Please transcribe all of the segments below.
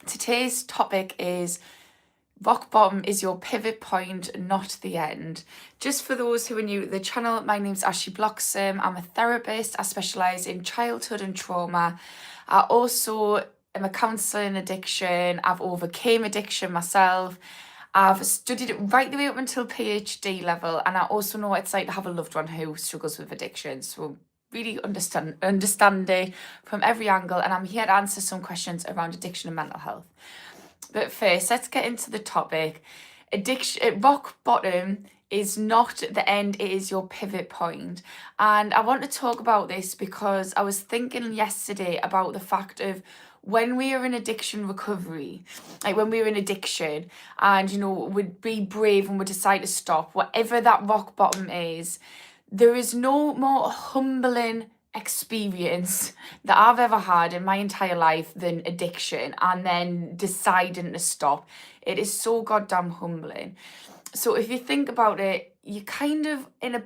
Today's topic is rock bottom is your pivot point, not the end. Just for those who are new to the channel, my name's Ashley Bloxham. I'm a therapist. I specialise in childhood and trauma. I also am a counsellor in addiction. I've overcame addiction myself. I've studied it right the way up until PhD level, and I also know what it's like to have a loved one who struggles with addiction. So really understand it from every angle, and I'm here to answer some questions around addiction and mental health. But first, let's get into the topic. Addiction, rock bottom is not the end, it is your pivot point. And I want to talk about this because I was thinking yesterday about the fact of when we are in addiction recovery, like when we're in addiction and, we'd be brave and we decide to stop, whatever that rock bottom is, there is no more humbling experience that I've ever had in my entire life than addiction and then deciding to stop. It is so goddamn humbling. So if you think about it, you're kind of in a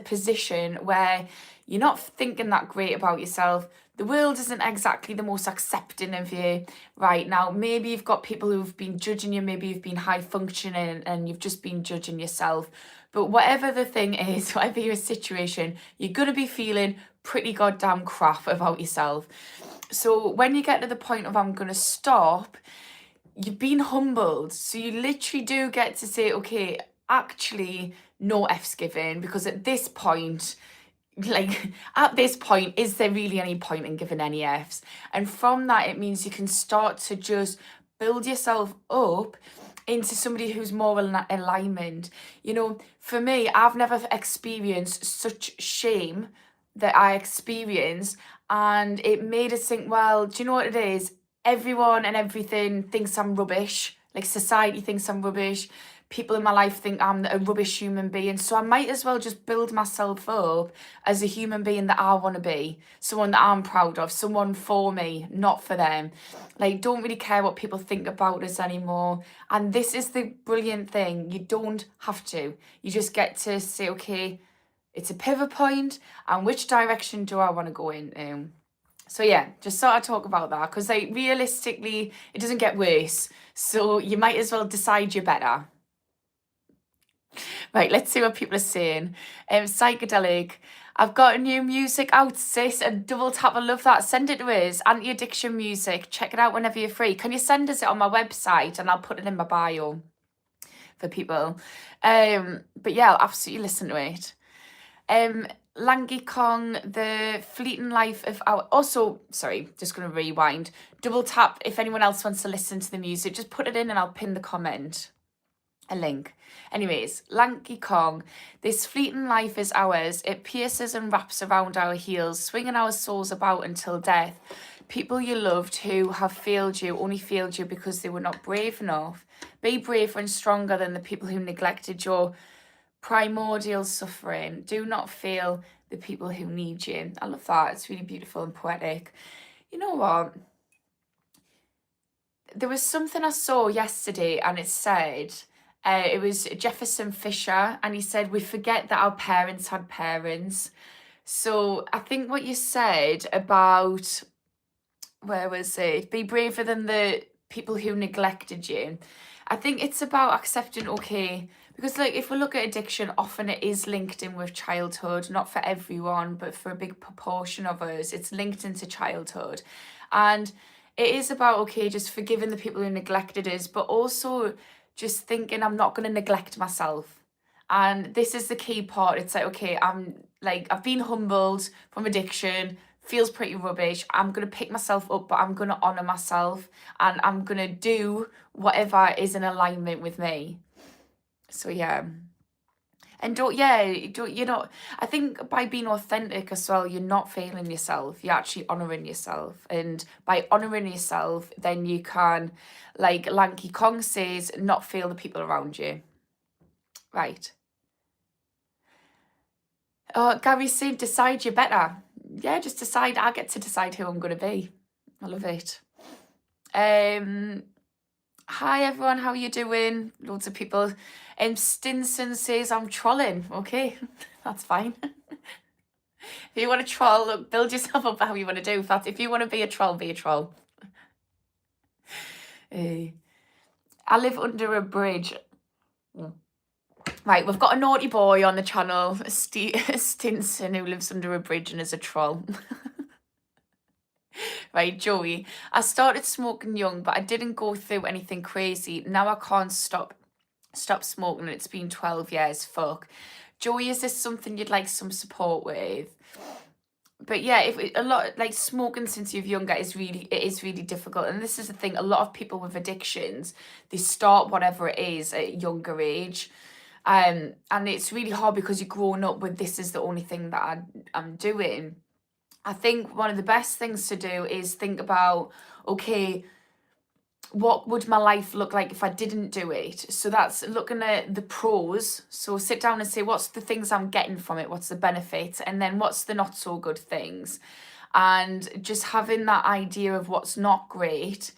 position where you're not thinking that great about yourself. The world isn't exactly the most accepting of you right now. Maybe you've got people who've been judging you, maybe you've been high functioning and you've just been judging yourself. But whatever the thing is, whatever your situation, you're going to be feeling pretty goddamn crap about yourself. So when you get to the point of I'm going to stop, you've been humbled. So you literally do get to say, okay, actually, no F's given, because at this point, is there really any point in giving any F's? And from that, it means you can start to just build yourself up into somebody who's more in alignment. For me, I've never experienced such shame that I experienced, and it made us think, well, do you know what it is? Everyone and everything thinks I'm rubbish. Like society thinks I'm rubbish. People in my life think I'm a rubbish human being. So I might as well just build myself up as a human being that I want to be. Someone that I'm proud of. Someone for me, not for them. Like, don't really care what people think about us anymore. And this is the brilliant thing. You don't have to. You just get to say, okay, it's a pivot point, and which direction do I want to go in? So yeah, just sort of talk about that, because realistically, it doesn't get worse. So you might as well decide you're better. Right, let's see what people are saying. Psychedelic. I've got new music out, sis, and double tap. I love that. Send it to us. Anti-addiction music. Check it out whenever you're free. Can you send us it on my website, and I'll put it in my bio for people. But yeah, I'll absolutely listen to it. Langy Kong, the fleeting life of our... Also, sorry, just going to rewind. Double tap if anyone else wants to listen to the music. Just put it in and I'll pin the comment. A link. Anyways, Lanky Kong. This fleeting life is ours. It pierces and wraps around our heels, swinging our souls about until death. People you loved who have failed you only failed you because they were not brave enough. Be braver and stronger than the people who neglected your primordial suffering. Do not fail the people who need you. I love that. It's really beautiful and poetic. You know what? There was something I saw yesterday, and it said... it was Jefferson Fisher, and he said, we forget that our parents had parents. So I think what you said about, where was it? Be braver than the people who neglected you. I think it's about accepting, okay, because if we look at addiction, often it is linked in with childhood, not for everyone, but for a big proportion of us, it's linked into childhood. And it is about, okay, just forgiving the people who neglected us, but also just thinking I'm not going to neglect myself. And this is the key part. It's okay, I've been humbled from addiction, feels pretty rubbish. I'm going to pick myself up, but I'm going to honour myself, and I'm going to do whatever is in alignment with me. So yeah. And I think by being authentic as well, you're not failing yourself. You're actually honouring yourself. And by honouring yourself, then you can, like Lanky Kong says, not fail the people around you. Right. Oh, Gary's saying, decide you're better. Yeah, just decide. I get to decide who I'm going to be. I love it. Hi everyone, how you doing? Loads of people. Stinson says I'm trolling. Okay, that's fine. If you want to troll, look, build yourself up how you want to do. If you want to be a troll, be a troll. I live under a bridge. Right, we've got a naughty boy on the channel, Stinson, who lives under a bridge and is a troll. Right, Joey. I started smoking young, but I didn't go through anything crazy. Now I can't stop smoking, and it's been 12 years. Fuck. Joey, is this something you'd like some support with? But yeah, if a lot like smoking since you're younger is really difficult. And this is the thing, a lot of people with addictions, they start whatever it is at a younger age. And it's really hard because you're growing up with this is the only thing that I'm doing. I think one of the best things to do is think about, okay, what would my life look like if I didn't do it? So that's looking at the pros. So sit down and say, what's the things I'm getting from it? What's the benefit? And then what's the not so good things? And just having that idea of what's not great,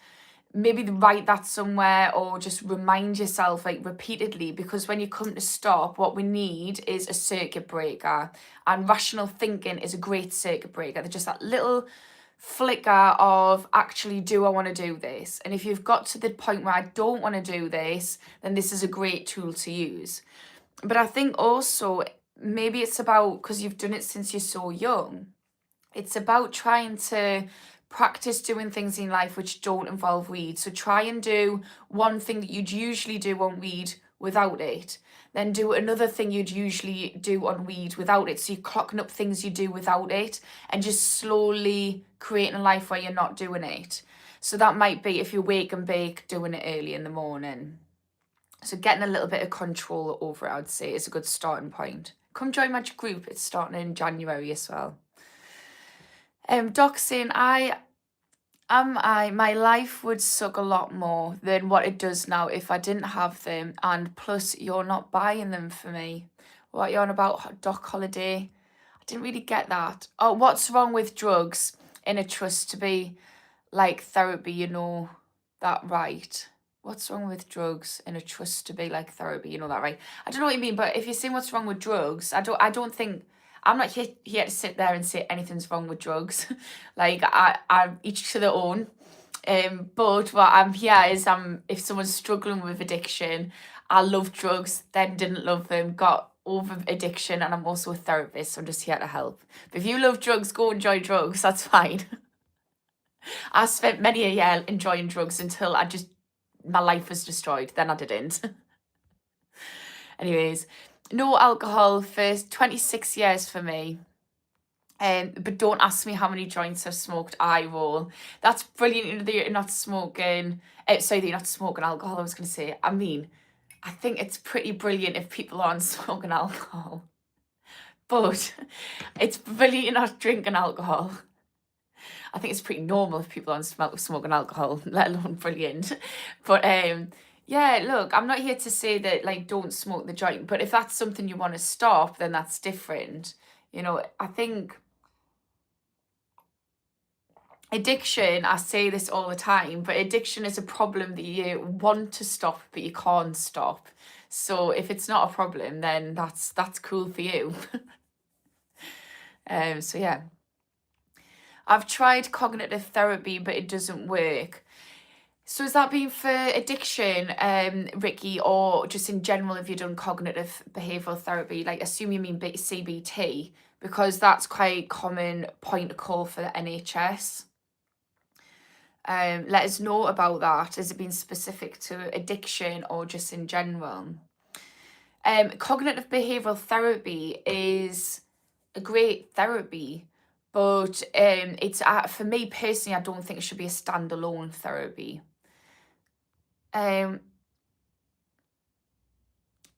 maybe write that somewhere or just remind yourself like repeatedly, because when you come to stop, what we need is a circuit breaker, and rational thinking is a great circuit breaker. They're just that little flicker of, actually, do I want to do this? And if you've got to the point where I don't want to do this, then this is a great tool to use. But I think also maybe it's about, because you've done it since you're so young, it's about trying to practice doing things in life which don't involve weed. So try and do one thing that you'd usually do on weed without it. Then do another thing you'd usually do on weed without it. So you're clocking up things you do without it and just slowly creating a life where you're not doing it. So that might be, if you wake and bake, doing it early in the morning. So getting a little bit of control over it, I'd say, is a good starting point. Come join my group. It's starting in January as well. Doc saying, my life would suck a lot more than what it does now if I didn't have them, and plus you're not buying them for me. What you're on about, Doc Holiday? I didn't really get that. Oh, what's wrong with drugs in a trust to be like therapy? You know that, right? What's wrong with drugs in a trust to be like therapy? You know that, right? I don't know what you mean, but if you're saying what's wrong with drugs, I don't think, I'm not here to sit there and say anything's wrong with drugs. Like, I'm each to their own. But what I'm here is, if someone's struggling with addiction, I love drugs, then didn't love them, got over addiction, and I'm also a therapist, so I'm just here to help. But if you love drugs, go enjoy drugs, that's fine. I spent many a year enjoying drugs until my life was destroyed. Then I didn't. Anyways, no alcohol for 26 years for me. But don't ask me how many joints I've smoked. I roll. That's brilliant that you're not smoking. Sorry, that you're not smoking alcohol. I was going to say. I mean, I think it's pretty brilliant if people aren't smoking alcohol. But it's brilliant you're not drinking alcohol. I think it's pretty normal if people aren't smoking alcohol, let alone brilliant. But yeah, look, I'm not here to say that, like, don't smoke the joint, but if that's something you want to stop, then that's different. You know, I think addiction, I say this all the time, but addiction is a problem that you want to stop, but you can't stop. So if it's not a problem, then that's cool for you. So yeah. I've tried cognitive therapy, but it doesn't work. So has that been for addiction, Ricky, or just in general, have you done cognitive behavioural therapy? Like, assume you mean CBT, because that's quite a common point of call for the NHS. Let us know about that. Has it been specific to addiction or just in general? Cognitive behavioural therapy is a great therapy, but it's for me personally, I don't think it should be a standalone therapy.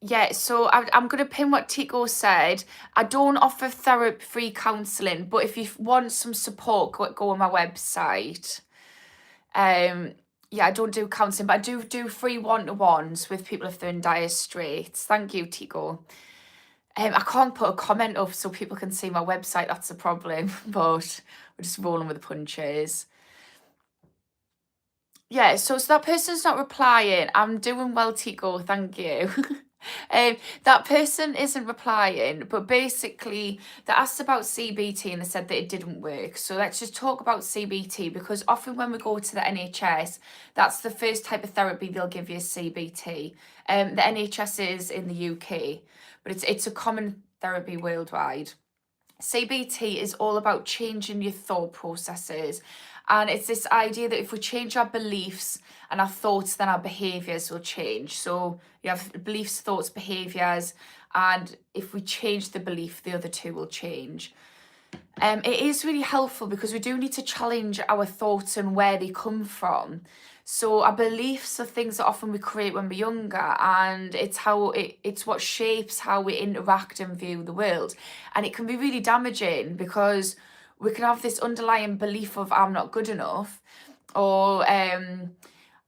Yeah, so I'm going to pin what Tico said. I don't offer free counselling, but if you want some support, go on my website. Yeah, I don't do counselling, but I do free one-to-ones with people if they're in dire straits. Thank you, Tico. I can't put a comment up so people can see my website, that's the problem, but we're just rolling with the punches. Yeah, so that person's not replying. I'm doing well, Tico, thank you. That person isn't replying, but basically they asked about CBT and they said that it didn't work. So let's just talk about CBT, because often when we go to the NHS, that's the first type of therapy they'll give you is CBT. The NHS is in the UK, but it's a common therapy worldwide. CBT is all about changing your thought processes. And it's this idea that if we change our beliefs and our thoughts, then our behaviours will change. So you have beliefs, thoughts, behaviours. And if we change the belief, the other two will change. It is really helpful because we do need to challenge our thoughts and where they come from. So our beliefs are things that often we create when we're younger, and it's what shapes how we interact and view the world. And it can be really damaging because we can have this underlying belief of I'm not good enough, or I'm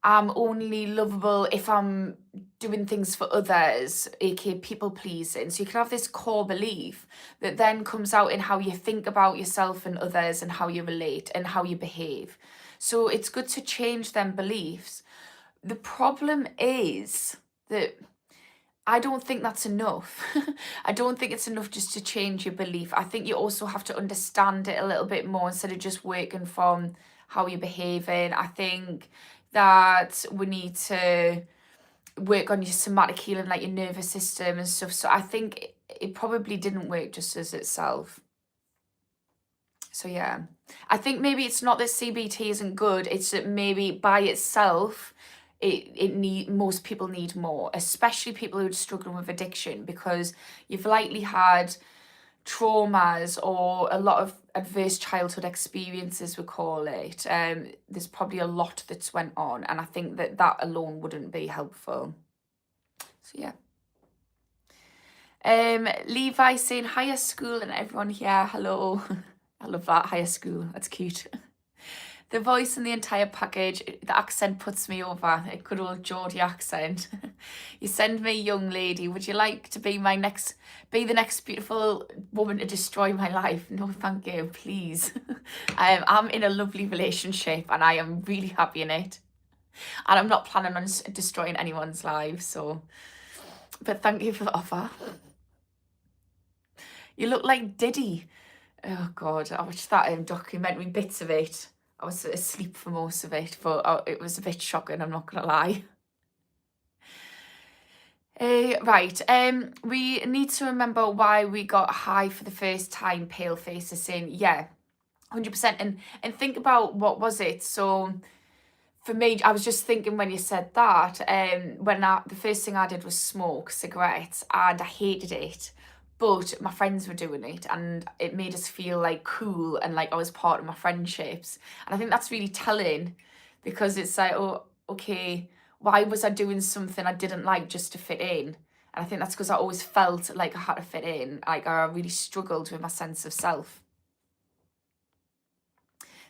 only lovable if I'm doing things for others, aka people pleasing. So you can have this core belief that then comes out in how you think about yourself and others and how you relate and how you behave. So it's good to change them beliefs. The problem is that I don't think that's enough. I don't think it's enough just to change your belief. I think you also have to understand it a little bit more instead of just working from how you're behaving. I think that we need to work on your somatic healing, like your nervous system and stuff. So I think it probably didn't work just as itself. So yeah, I think maybe it's not that CBT isn't good, it's that maybe by itself, most people need more, especially people who are struggling with addiction, because you've likely had traumas or a lot of adverse childhood experiences, we call it. There's probably a lot that's went on, and I think that alone wouldn't be helpful. So yeah. Levi saying hiya school and everyone here, hello. I love that, hiya school, that's cute. The voice and the entire package, the accent puts me over, a good old Geordie accent. You send me, young lady, would you like to be the next beautiful woman to destroy my life? No, thank you, please. I'm in a lovely relationship and I am really happy in it. And I'm not planning on destroying anyone's lives, so. But thank you for the offer. You look like Diddy. Oh God, I watched that documentary, bits of it. I was asleep for most of it, but it was a bit shocking, I'm not gonna lie. Right, we need to remember why we got high for the first time, pale faces saying, yeah, 100%. And think about what was it. So for me, I was just thinking when you said that, the first thing I did was smoke cigarettes, and I hated it. But my friends were doing it and it made us feel like cool and like I was part of my friendships. And I think that's really telling, because it's like, oh, okay, why was I doing something I didn't like just to fit in? And I think that's because I always felt like I had to fit in. Like I really struggled with my sense of self.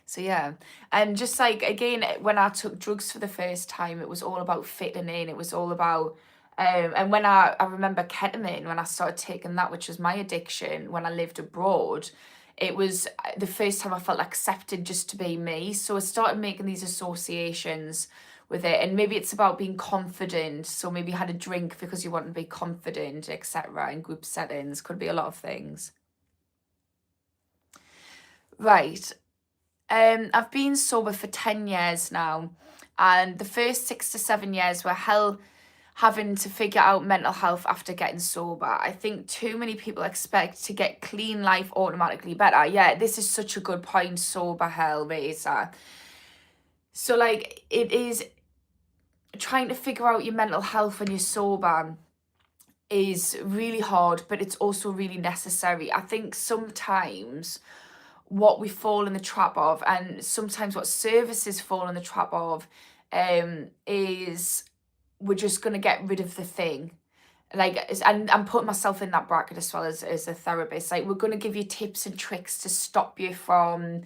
So yeah, and just like, again, when I took drugs for the first time, it was all about fitting in. It was all about and when I remember ketamine, when I started taking that, which was my addiction when I lived abroad, it was the first time I felt accepted just to be me. So I started making these associations with it, and maybe it's about being confident. So maybe you had a drink because you want to be confident, etc. In group settings, could be a lot of things. Right. I've been sober for 10 years now, and the first 6 to 7 years were hell, having to figure out mental health after getting sober. I think too many people expect to get clean life automatically better. Yeah, this is such a good point, sober hell, Reza. So like, it is trying to figure out your mental health when you're sober is really hard, but it's also really necessary. I think sometimes what we fall in the trap of, and sometimes what services fall in the trap of, is we're just going to get rid of the thing. Like, and I'm putting myself in that bracket as well as a therapist. Like, we're going to give you tips and tricks to stop you from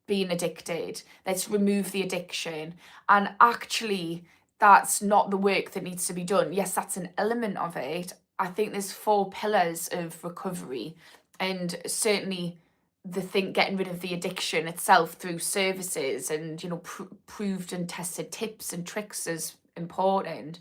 being addicted. Let's remove the addiction. And actually, that's not the work that needs to be done. Yes, that's an element of it. I think there's 4 pillars of recovery, and certainly getting rid of the addiction itself through services and proved and tested tips and tricks is important.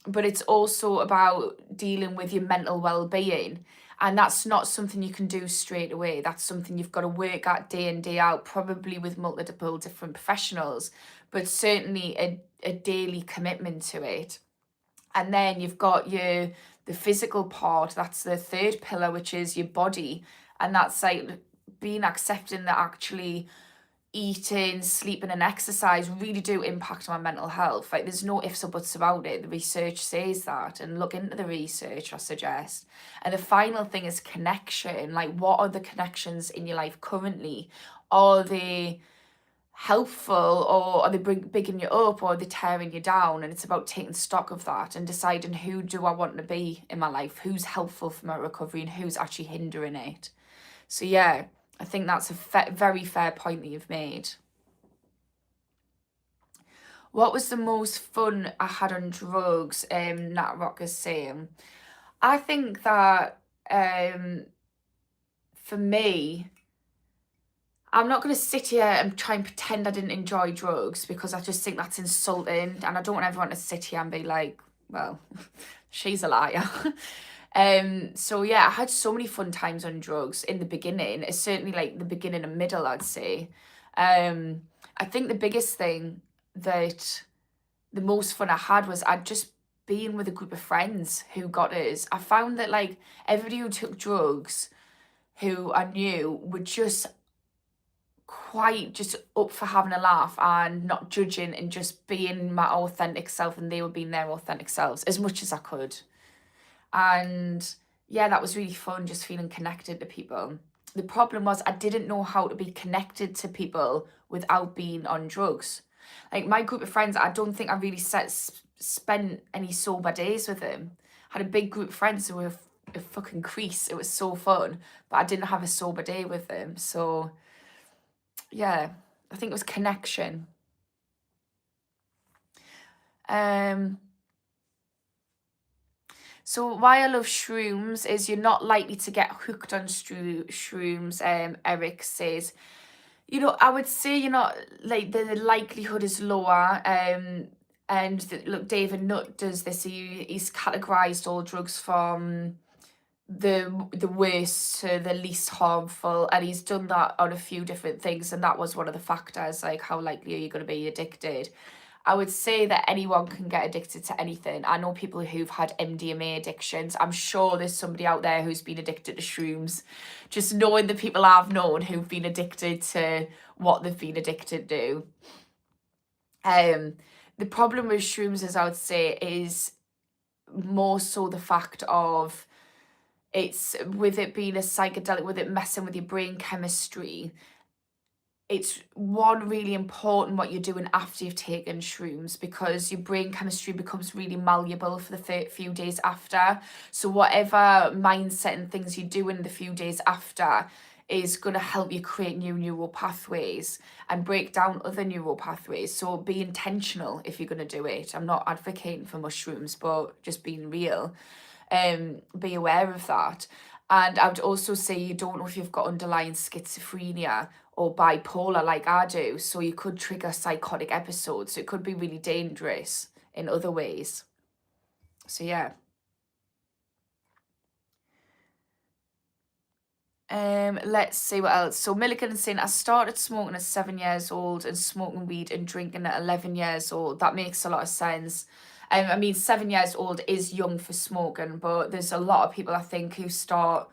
but it's also about dealing with your mental well-being. And that's not something you can do straight away. That's something you've got to work at day in, day out, probably with multiple different professionals, but certainly a daily commitment to it. And then you've got the physical part, that's the third pillar, which is your body. And that's like being accepting that actually eating, sleeping and exercise really do impact on my mental health. Like there's no ifs or buts about it. The research says that, and look into the research, I suggest. And the final thing is connection. Like what are the connections in your life currently? Are they helpful, or are they bigging you up, or are they tearing you down? And it's about taking stock of that and deciding, who do I want to be in my life? Who's helpful for my recovery and who's actually hindering it? So yeah, I think that's a very fair point that you've made. What was the most fun I had on drugs? Nat Rock is saying. I think that for me, I'm not going to sit here and try and pretend I didn't enjoy drugs, because I just think that's insulting, and I don't want everyone to sit here and be like, well, she's a liar. So yeah, I had so many fun times on drugs in the beginning. It's certainly like the beginning and middle, I'd say. I think the biggest thing that the most fun I had was I'd just been with a group of friends who got us. I found that like everybody who took drugs who I knew were just quite just up for having a laugh and not judging, and just being my authentic self, and they were being their authentic selves as much as I could. And yeah, that was really fun, just feeling connected to people. The problem was I didn't know how to be connected to people without being on drugs. Like my group of friends, I don't think I really spent any sober days with them. I had a big group of friends who were a fucking crease. It was so fun, but I didn't have a sober day with them. So yeah, I think it was connection. So why I love shrooms is you're not likely to get hooked on shrooms. Eric says, I would say you're not, like the likelihood is lower. And look, David Nutt does this. He's categorized all drugs from the worst to the least harmful, and he's done that on a few different things, and that was one of the factors, like how likely are you going to be addicted. I would say that anyone can get addicted to anything. I know people who've had MDMA addictions. I'm sure there's somebody out there who's been addicted to shrooms. Just knowing the people I've known who've been addicted to what they've been addicted to. The problem with shrooms, as I would say, is more so the fact of it's, with it being a psychedelic, with it messing with your brain chemistry, it's one really important what you're doing after you've taken shrooms, because your brain chemistry becomes really malleable for the few days after. So whatever mindset and things you do in the few days after is going to help you create new neural pathways and break down other neural pathways. So be intentional if you're going to do it. I'm not advocating for mushrooms, but just being real. Be aware of that. And I would also say you don't know if you've got underlying schizophrenia or bipolar like I do, so you could trigger psychotic episodes. So it could be really dangerous in other ways. So yeah. Let's see what else. So Milligan is saying, I started smoking at 7 years old and smoking weed and drinking at 11 years old. That makes a lot of sense. I mean, 7 years old is young for smoking, but there's a lot of people, I think, who start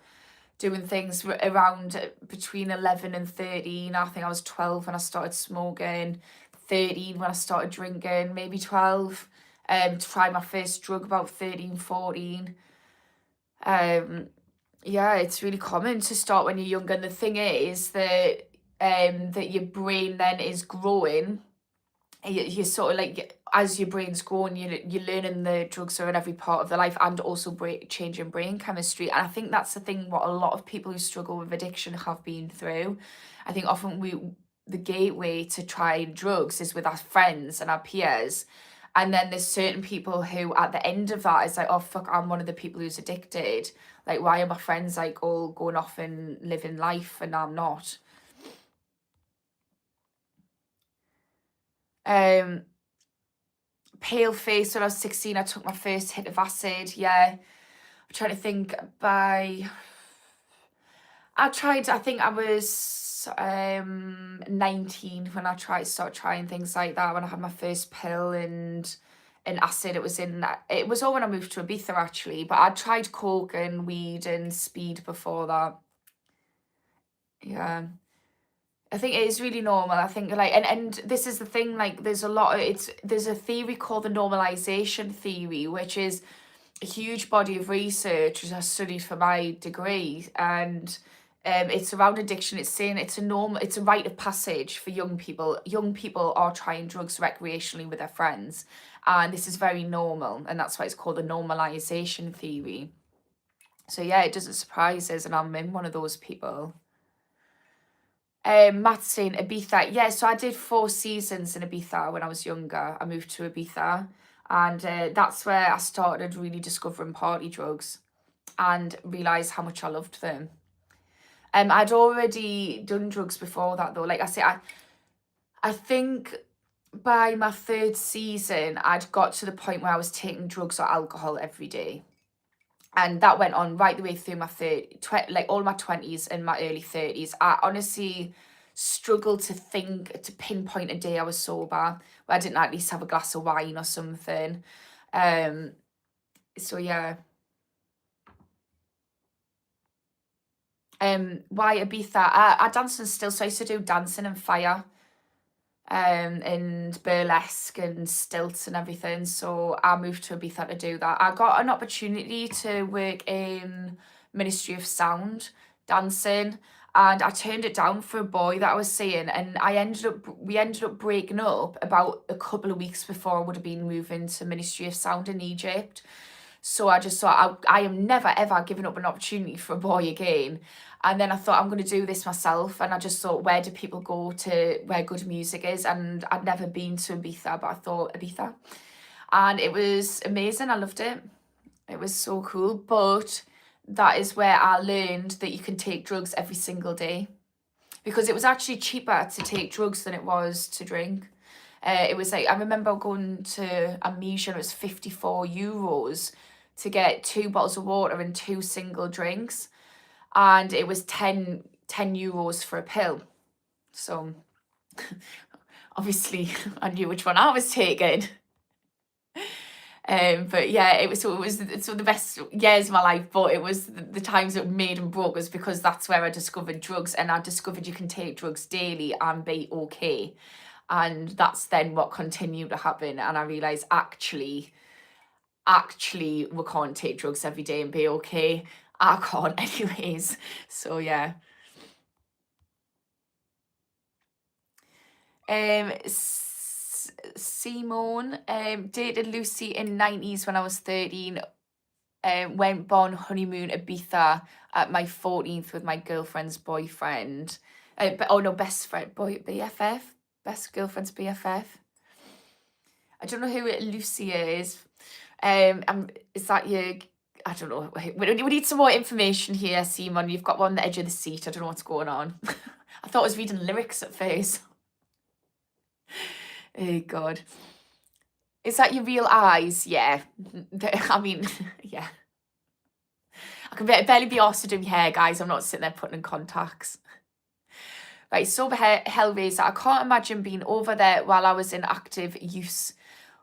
doing things around between 11 and 13. I think I was 12 when I started smoking, 13 when I started drinking, maybe 12. To try my first drug about 13, 14. Yeah, it's really common to start when you're younger. And the thing is that that your brain then is growing. You're sort of like, as your brain's growing, you're learning the drugs are in every part of their life, and also changing brain chemistry. And I think that's the thing what a lot of people who struggle with addiction have been through. I think often the gateway to trying drugs is with our friends and our peers. And then there's certain people who at the end of that is like, oh fuck, I'm one of the people who's addicted. Like, why are my friends like all going off and living life and I'm not? pale face. When I was 16, I took my first hit of acid. Yeah. I'm trying to think I think I was 19 when I started trying things like that, when I had my first pill and acid. It was all when I moved to Ibiza actually, but I'd tried coke and weed and speed before that. Yeah. I think it is really normal. I think like and this is the thing, like there's a theory called the normalization theory, which is a huge body of research which I studied for my degree, and it's around addiction. It's saying it's a rite of passage for young people. Young people are trying drugs recreationally with their friends, and this is very normal, and that's why it's called the normalization theory. So yeah, it doesn't surprise us, and I'm in one of those people. Matt's saying Ibiza. Yeah, so I did 4 seasons in Ibiza when I was younger. I moved to Ibiza, and that's where I started really discovering party drugs and realised how much I loved them. I'd already done drugs before that though. Like I say, I think by my 3rd season, I'd got to the point where I was taking drugs or alcohol every day. And that went on right the way through my all my 20s and my early 30s. I honestly struggled to pinpoint a day I was sober where I didn't at least have a glass of wine or something. So yeah. Why Ibiza? I dance and still, so I used to do dancing and fire, and burlesque and stilts and everything. So I moved to Ibiza to do that. I got an opportunity to work in Ministry of Sound dancing, and I turned it down for a boy that I was seeing, and we ended up breaking up about a couple of weeks before I would have been moving to Ministry of Sound in Egypt. So I just thought I am never ever giving up an opportunity for a boy again. And then I thought I'm going to do this myself. And I just thought, where do people go to where good music is? And I'd never been to Ibiza, but I thought Ibiza. And it was amazing. I loved it. It was so cool. But that is where I learned that you can take drugs every single day. Because it was actually cheaper to take drugs than it was to drink. It was like, I remember going to Amnesia, and it was €54 to get 2 bottles of water and 2 single drinks. And it was 10 euros for a pill. So obviously I knew which one I was taking. But yeah, it was the best years of my life, but it was the times that made and broke us, because that's where I discovered drugs, and I discovered you can take drugs daily and be okay. And that's then what continued to happen, and I realised actually we can't take drugs every day and be okay. I can't anyways. So yeah. Simone, dated Lucy in 90s when I was 13. Went on honeymoon Ibiza at my 14th with my girlfriend's boyfriend. Best friend, BFF, best girlfriend's BFF. I don't know who Lucy is. Is that your? I don't know. We need some more information here, Simon. You've got one on the edge of the seat. I don't know what's going on. I thought I was reading lyrics at first. Oh God. Is that your real eyes? Yeah. I mean, yeah. I can barely be asked to do my hair, guys. I'm not sitting there putting in contacts. Right, sober Hellraiser. I can't imagine being over there while I was in active use.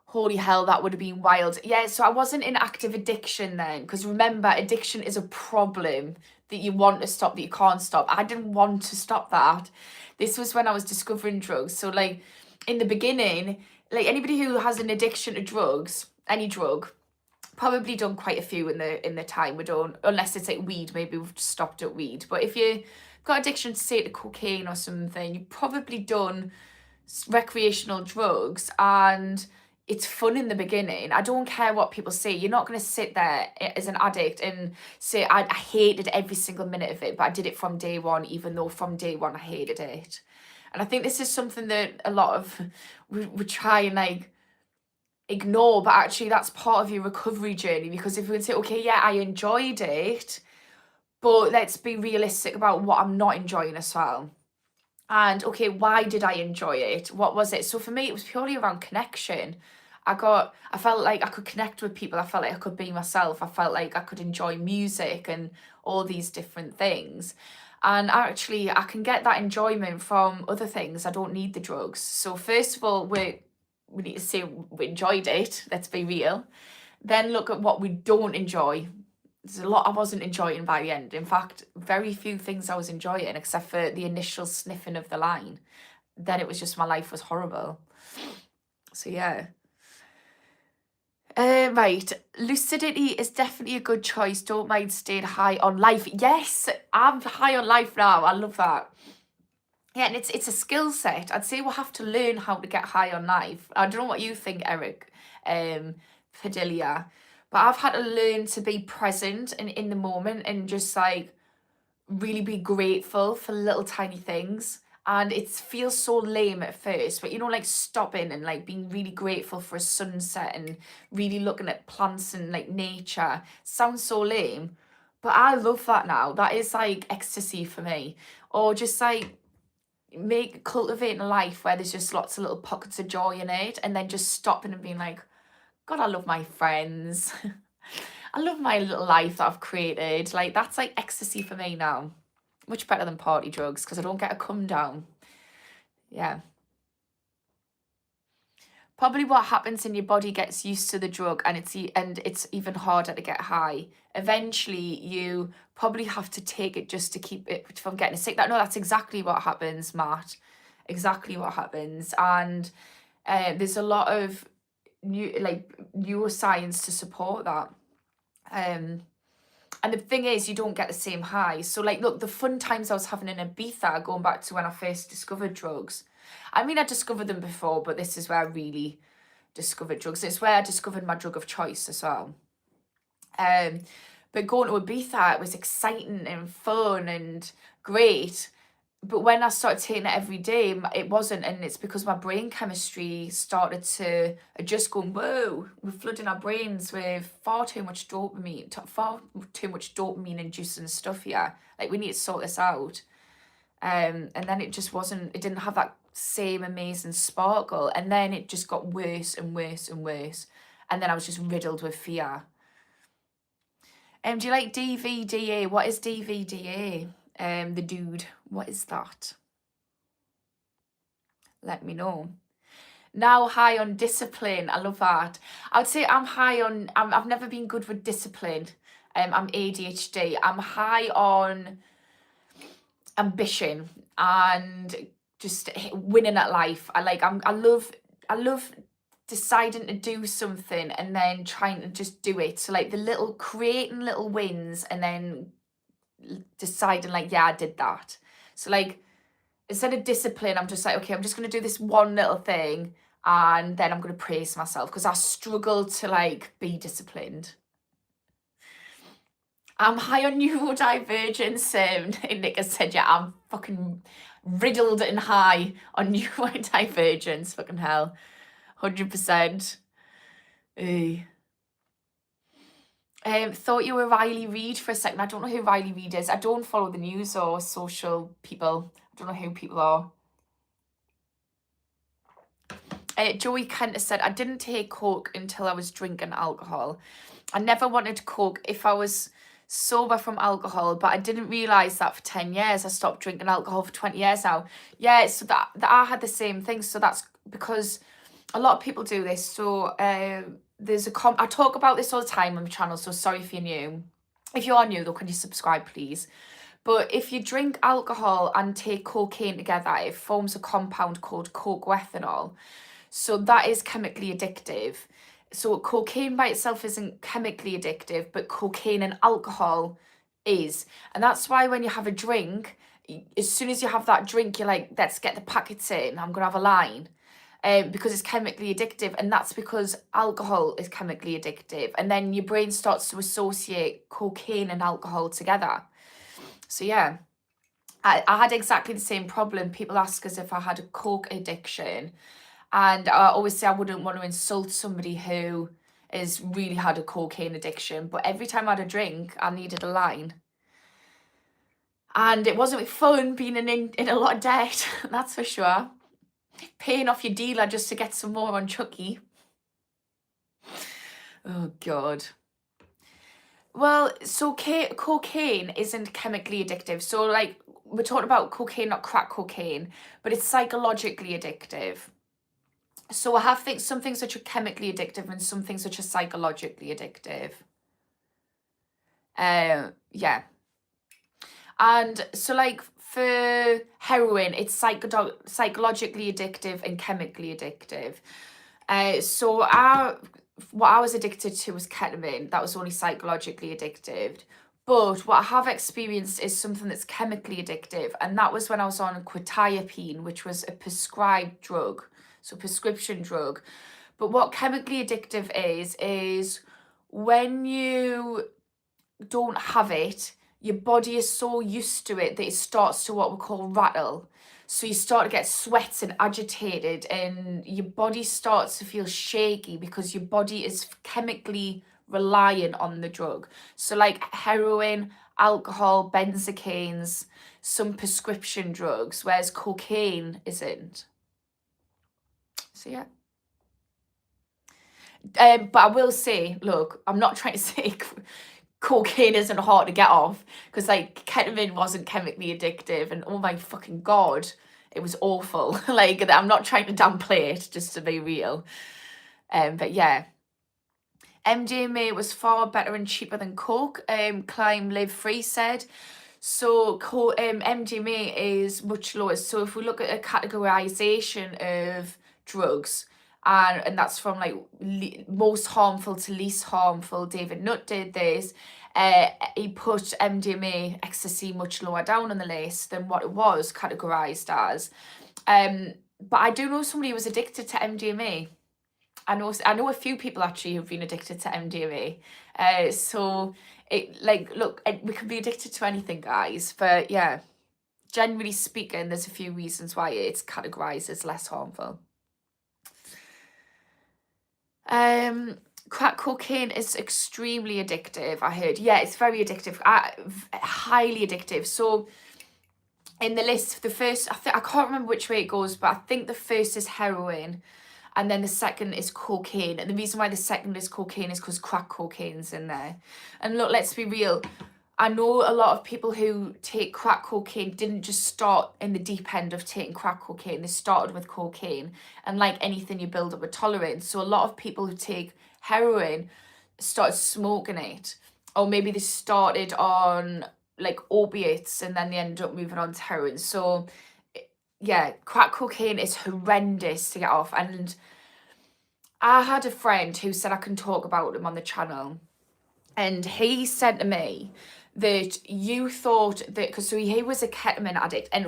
Holy hell, that would have been wild. Yeah, so I wasn't in active addiction then, because remember, addiction is a problem that you want to stop, that you can't stop. I didn't want to stop that. This was when I was discovering drugs. So like in the beginning, like anybody who has an addiction to drugs, any drug, probably done quite a few in the time. We don't, unless it's like weed, maybe we've just stopped at weed. But if you've got addiction to say to cocaine or something, you've probably done recreational drugs, and it's fun in the beginning. I don't care what people say. You're not going to sit there as an addict and say, I hated every single minute of it, but I did it from day one, even though from day one I hated it. And I think this is something that a lot of we try and like ignore, but actually that's part of your recovery journey. Because if we would say, okay, yeah, I enjoyed it, but let's be realistic about what I'm not enjoying as well. And okay, why did I enjoy it? What was it? So for me, it was purely around connection. I felt like I could connect with people. I felt like I could be myself. I felt like I could enjoy music and all these different things. And actually, I can get that enjoyment from other things. I don't need the drugs. So first of all, we need to say we enjoyed it. Let's be real. Then look at what we don't enjoy. There's a lot I wasn't enjoying by the end. In fact, very few things I was enjoying except for the initial sniffing of the line. Then it was just my life was horrible. So yeah. Right, lucidity is definitely a good choice. Don't mind staying high on life. Yes, I'm high on life now. I love that. Yeah, and it's a skill set. I'd say we'll have to learn how to get high on life. I don't know what you think, Eric, Padilla, but I've had to learn to be present and in the moment and just like really be grateful for little tiny things. And it feels so lame at first, but you know, like stopping and like being really grateful for a sunset and really looking at plants and like nature sounds so lame, but I love that now. That is like ecstasy for me. Or just like cultivating a life where there's just lots of little pockets of joy in it, and then just stopping and being like, God, I love my friends. I love my little life that I've created. Like, that's like ecstasy for me now. Much better than party drugs because I don't get a come down. Yeah. Probably what happens in your body gets used to the drug, and it's even harder to get high. Eventually, you probably have to take it just to keep it from getting sick. That's exactly what happens, Matt. Exactly what happens. And there's a lot of neuroscience to support that. And the thing is, you don't get the same high. So like, look, the fun times I was having in Ibiza, going back to when I first discovered drugs. I mean, I discovered them before, but this is where I really discovered drugs. It's where I discovered my drug of choice as well. But going to Ibiza, it was exciting and fun and great. But when I started taking it every day, it wasn't. And it's because my brain chemistry started to adjust, going, whoa, we're flooding our brains with far too much dopamine inducing stuff here. Like, we need to sort this out. And then it just wasn't, it didn't have that same amazing sparkle. And then it just got worse and worse and worse. And then I was just riddled with fear. Do you like DVDA? What is DVDA? The dude, what is that? Let me know. Now high on discipline. I love that. I would say I'm high on, I've never been good with discipline. I'm ADHD. I'm high on ambition and just winning at life. I love deciding to do something and then trying to just do it. So like creating little wins and then deciding like, yeah, I did that. So like, instead of discipline, I'm just like, okay, I'm just going to do this one little thing and then I'm going to praise myself because I struggle to like be disciplined. I'm high on neurodivergence. Nick has said, yeah, I'm fucking riddled and high on neurodivergence. Fucking hell. 100%. Thought you were Riley Reid for a second. I don't know who Riley Reid is. I don't follow the news or social people. I don't know who people are. Joey Kent has said, I didn't take coke until I was drinking alcohol. I never wanted coke if I was sober from alcohol, but I didn't realise that for 10 years. I stopped drinking alcohol for 20 years now. Yeah, so that I had the same thing. So that's because a lot of people do this. So there's I talk about this all the time on my channel, so sorry if you're new. If you are new though, can you subscribe please? But if you drink alcohol and take cocaine together, it forms a compound called coke-ethanol. So that is chemically addictive. So cocaine by itself isn't chemically addictive, but cocaine and alcohol is. And that's why when you have a drink, as soon as you have that drink, you're like, let's get the packets in, I'm going to have a line. Because it's chemically addictive, and that's because alcohol is chemically addictive. And then your brain starts to associate cocaine and alcohol together. So yeah, I had exactly the same problem. People ask us if I had a coke addiction. And I always say I wouldn't want to insult somebody who has really had a cocaine addiction. But every time I had a drink, I needed a line. And it wasn't fun being in a lot of debt, that's for sure. Paying off your dealer just to get some more on Chucky. Oh, God. Well, so cocaine isn't chemically addictive. So, like, we're talking about cocaine, not crack cocaine, but it's psychologically addictive. So I have some things which are chemically addictive and some things which are psychologically addictive. Yeah. And so, like, for heroin, it's psychologically addictive and chemically addictive. So what I was addicted to was ketamine. That was only psychologically addictive. But what I have experienced is something that's chemically addictive, and that was when I was on quetiapine, which was a prescribed drug, so prescription drug. But what chemically addictive is when you don't have it, your body is so used to it that it starts to what we call rattle. So you start to get sweats and agitated, and your body starts to feel shaky because your body is chemically reliant on the drug. So like heroin, alcohol, benzocaines, some prescription drugs, whereas cocaine isn't. So yeah. But I will say, look, I'm not trying to say cocaine isn't hard to get off, because like ketamine wasn't chemically addictive, and oh my fucking God, it was awful. Like, I'm not trying to downplay it, just to be real. But yeah. MDMA was far better and cheaper than coke, Climb Live Free said. So MDMA is much lower. So if we look at a categorization of drugs, and that's from like most harmful to least harmful, David Nutt did this. He put MDMA, ecstasy, much lower down on the list than what it was categorized as. But I do know somebody who was addicted to MDMA. I know a few people actually who've been addicted to MDMA. So it, like, look, we can be addicted to anything, guys. But yeah, generally speaking, there's a few reasons why it's categorized as less harmful. Crack cocaine is extremely addictive, I heard. Yeah, it's very addictive, highly addictive. So in the list, the first, I can't remember which way it goes, but I think the first is heroin, and then the second is cocaine. And the reason why the second is cocaine is because crack cocaine's in there. And look, let's be real. I know a lot of people who take crack cocaine didn't just start in the deep end of taking crack cocaine. They started with cocaine. And like anything, you build up a tolerance. So a lot of people who take heroin started smoking it. Or maybe they started on like opiates and then they ended up moving on to heroin. So yeah, crack cocaine is horrendous to get off. And I had a friend who said I can talk about him on the channel. And he said to me that you thought that, because so he was a ketamine addict, and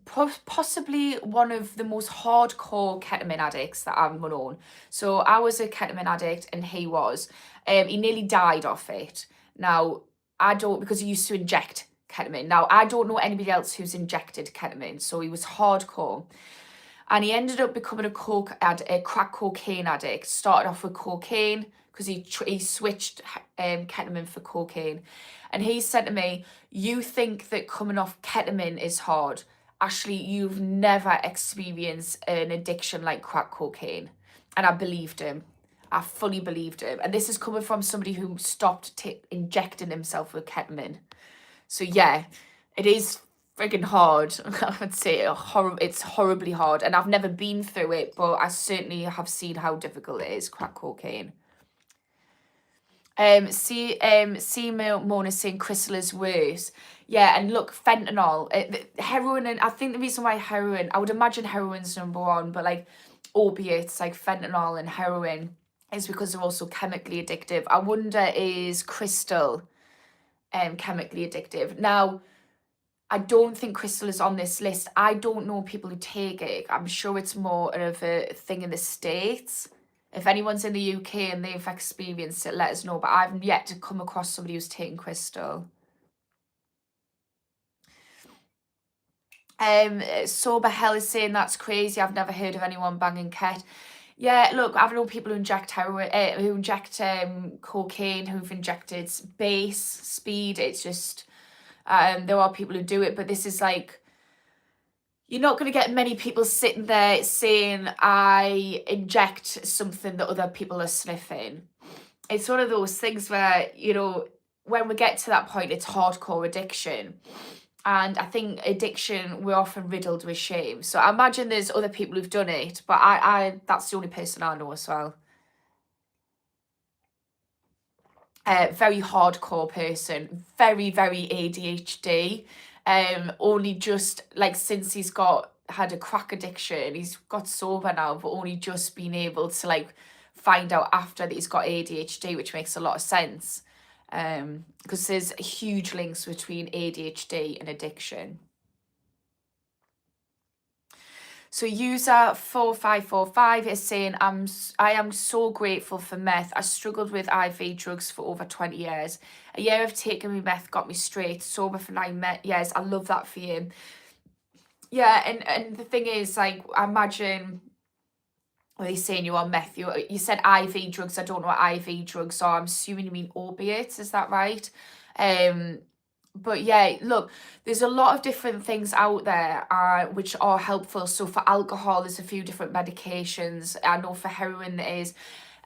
possibly one of the most hardcore ketamine addicts that I've known. So I was a ketamine addict and he was. He nearly died off it. Now, I don't, because he used to inject ketamine. Now, I don't know anybody else who's injected ketamine, so he was hardcore. And he ended up becoming a crack cocaine addict. Started off with cocaine because he switched ketamine for cocaine. And he said to me, you think that coming off ketamine is hard. Actually, you've never experienced an addiction like crack cocaine. And I believed him. I fully believed him. And this is coming from somebody who stopped injecting himself with ketamine. So yeah, it is friggin' hard. I would say it's horribly hard. And I've never been through it, but I certainly have seen how difficult it is, crack cocaine. Mona saying crystal is worse. Yeah, and look, fentanyl, heroin, and I think the reason why heroin, I would imagine heroin's number one, but like opiates like fentanyl and heroin is because they're also chemically addictive. I wonder, is crystal chemically addictive? Now, I don't think crystal is on this list. I don't know people who take it. I'm sure it's more of a thing in the States. If anyone's in the UK and they've experienced it, let us know. But I've yet to come across somebody who's taken crystal. Sober Hell is saying that's crazy. I've never heard of anyone banging ket. Yeah, look, I've known people who inject heroin, who inject cocaine, who've injected base, speed. It's just, there are people who do it, but this is like, you're not going to get many people sitting there saying, I inject something that other people are sniffing. it's one of those things where, you know, when we get to that point, it's hardcore addiction. And I think addiction, we're often riddled with shame. So I imagine there's other people who've done it, but I that's the only person I know as well. Very hardcore person, very, very ADHD. Only just like since he's had a crack addiction, he's got sober now, but only just been able to like find out after that he's got ADHD, which makes a lot of sense. Because there's huge links between ADHD and addiction. So user 4545 is saying, I am so grateful for meth. I struggled with IV drugs for over 20 years. A year of taking me meth got me straight, sober for 9 years. I love that for you. Yeah, and the thing is, like, I imagine, well, they're saying you're on meth. You said IV drugs. I don't know what IV drugs are. I'm assuming you mean opiates. Is that right? But yeah, look, there's a lot of different things out there which are helpful. So for alcohol, there's a few different medications. I know for heroin there is.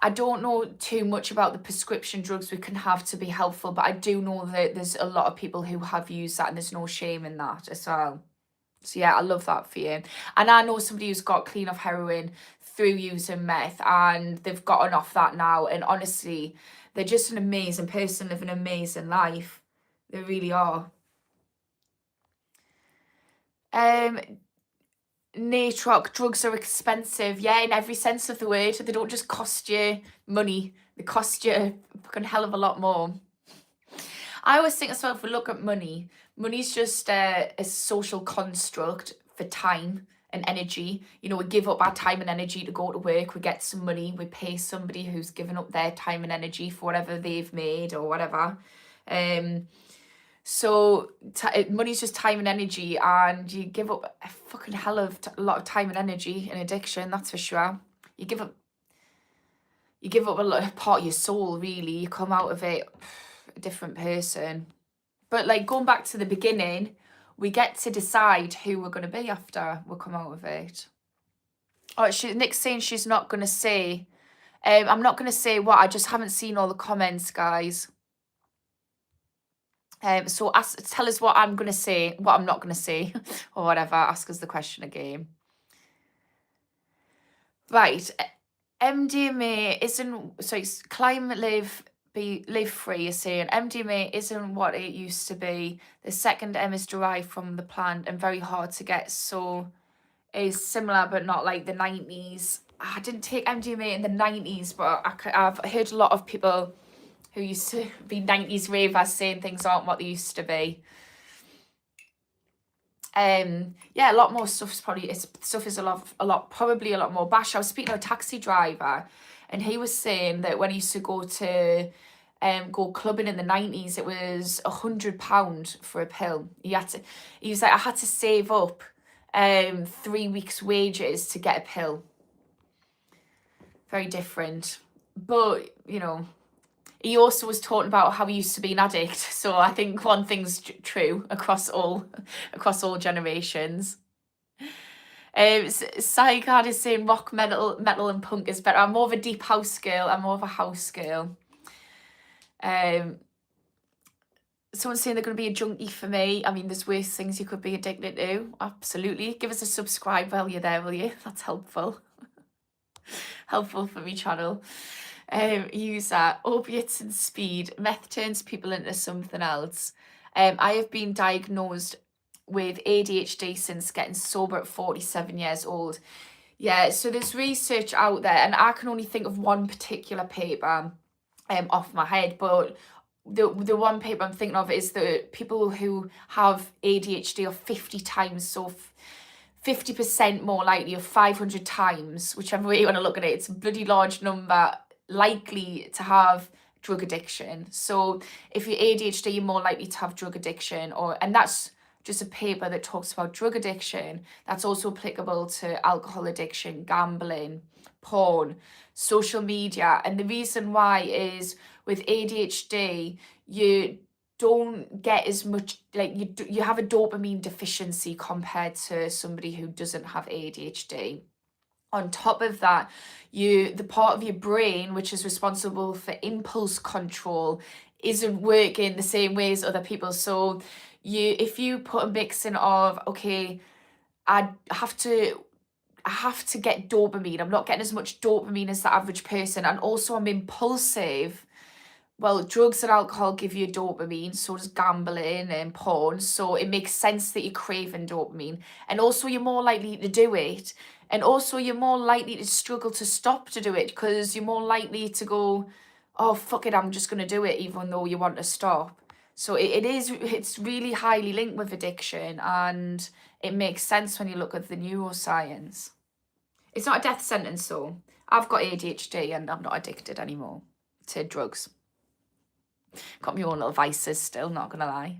I don't know too much about the prescription drugs we can have to be helpful, but I do know that there's a lot of people who have used that and there's no shame in that as well. So yeah, I love that for you. And I know somebody who's got clean off heroin through using meth and they've gotten off that now. And honestly, they're just an amazing person living an amazing life. They really are. Natroc, drugs are expensive. Yeah, in every sense of the word. They don't just cost you money. They cost you a fucking hell of a lot more. I always think as well, if we look at money, money's just a social construct for time and energy. You know, we give up our time and energy to go to work. We get some money. We pay somebody who's given up their time and energy for whatever they've made or whatever. So money's just time and energy, and you give up a fucking hell of a lot of time and energy in addiction, that's for sure. You give up a lot of part of your soul, really. You come out of it a different person. But like going back to the beginning, we get to decide who we're going to be after we come out of it. Oh, Nick's saying she's not going to say. I'm not going to say what. I just haven't seen all the comments, guys. So tell us what I'm going to say, what I'm not going to say, or whatever. Ask us the question again. Right. MDMA isn't, so it's climate live free is saying MDMA isn't what it used to be. The second M is derived from the plant and very hard to get. So it's similar, but not like the 90s. I didn't take MDMA in the 90s, but I've heard a lot of people who used to be 90s ravers saying things aren't what they used to be. Yeah, a lot more stuff's probably probably a lot more bash. I was speaking to a taxi driver and he was saying that when he used to go clubbing in the 90s, it was £100 for a pill. He was like, I had to save up 3 weeks' wages to get a pill. Very different. But, you know, he also was talking about how he used to be an addict. So I think one thing's true across all generations. Psycard is saying rock, metal and punk is better. I'm more of a deep house girl. I'm more of a house girl. Someone's saying they're going to be a junkie for me. I mean, there's worse things you could be addicted to. Absolutely. Give us a subscribe while you're there, will you? That's helpful. Helpful for me channel. User, opiates and speed. Meth turns people into something else. I have been diagnosed with ADHD since getting sober at 47 years old. Yeah, so there's research out there, and I can only think of one particular paper off my head, but the one paper I'm thinking of is that people who have ADHD are 50 times, so 50% more likely, or 500 times, whichever way you want to look at it. It's a bloody large number, likely to have drug addiction. So if you're ADHD, you're more likely to have drug addiction, and that's just a paper that talks about drug addiction. That's also applicable to alcohol addiction, gambling, porn, social media. And the reason why is with ADHD, you don't get as much, like you have a dopamine deficiency compared to somebody who doesn't have ADHD. On top of that, the part of your brain which is responsible for impulse control isn't working the same way as other people. So if you put a mixing of, okay, I have to get dopamine. I'm not getting as much dopamine as the average person, and also I'm impulsive. Well, drugs and alcohol give you dopamine, so does gambling and porn. So it makes sense that you're craving dopamine. And also you're more likely to do it. And also you're more likely to struggle to stop to do it, because you're more likely to go, oh, fuck it, I'm just going to do it, even though you want to stop. So it's really highly linked with addiction, and it makes sense when you look at the neuroscience. It's not a death sentence, though. I've got ADHD and I'm not addicted anymore to drugs. Got my own little vices still, not gonna lie.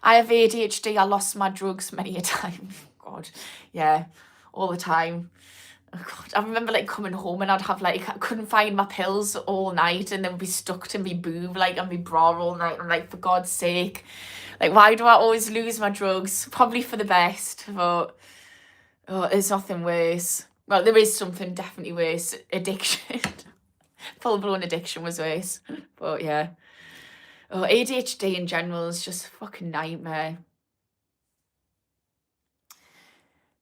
I have ADHD. I lost my drugs many a time. God, yeah, all the time. Oh God, I remember like coming home and I'd have like, I couldn't find my pills all night, and they would be stuck to me boob, like on my bra all night. I'm like, for God's sake, like, why do I always lose my drugs? Probably for the best, but there's nothing worse. Well, there is something definitely worse. Addiction. Full-blown addiction was worse. But yeah. Oh, ADHD in general is just a fucking nightmare.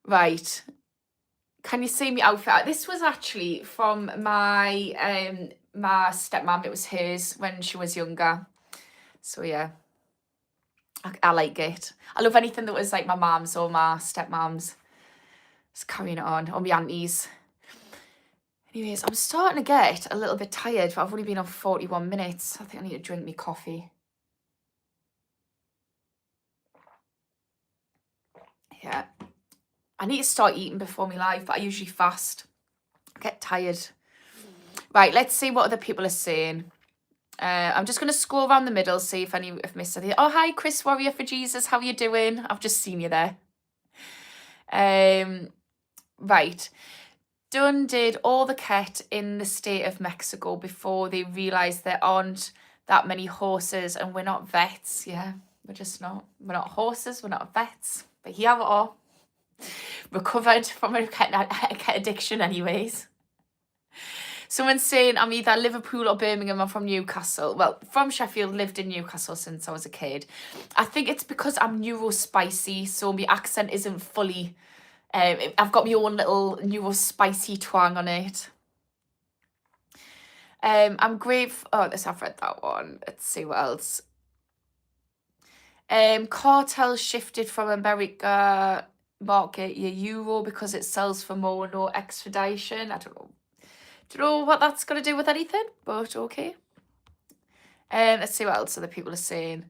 Right. Can you see me outfit? This was actually from my my stepmom. It was hers when she was younger. So yeah. I like it. I love anything that was like my mum's or my stepmom's. Just carrying it on. Or my aunties. Anyways, I'm starting to get a little bit tired, but I've only been on 41 minutes. I think I need to drink me coffee. Yeah. I need to start eating before me live, but I usually fast. I get tired. Right, let's see what other people are saying. I'm just going to scroll around the middle, see if any have missed anything. Oh, hi, Chris Warrior for Jesus. How are you doing? I've just seen you there. Right. Dunn did all the ket in the state of Mexico before they realised there aren't that many horses, and we're not vets. Yeah, we're just not. We're not horses, we're not vets. But here we are. Recovered from a ket addiction anyways. Someone's saying I'm either Liverpool or Birmingham. I'm from Newcastle. Well, from Sheffield, lived in Newcastle since I was a kid. I think it's because I'm neurospicy, so my accent isn't fully... I've got my own little neurospicy twang on it. I'm grateful... Oh, I've read that one. Let's see what else. Cartel shifted from America market your euro because it sells for more, no extradition. I don't know what that's got to do with anything, but okay. Let's see what else other people are saying.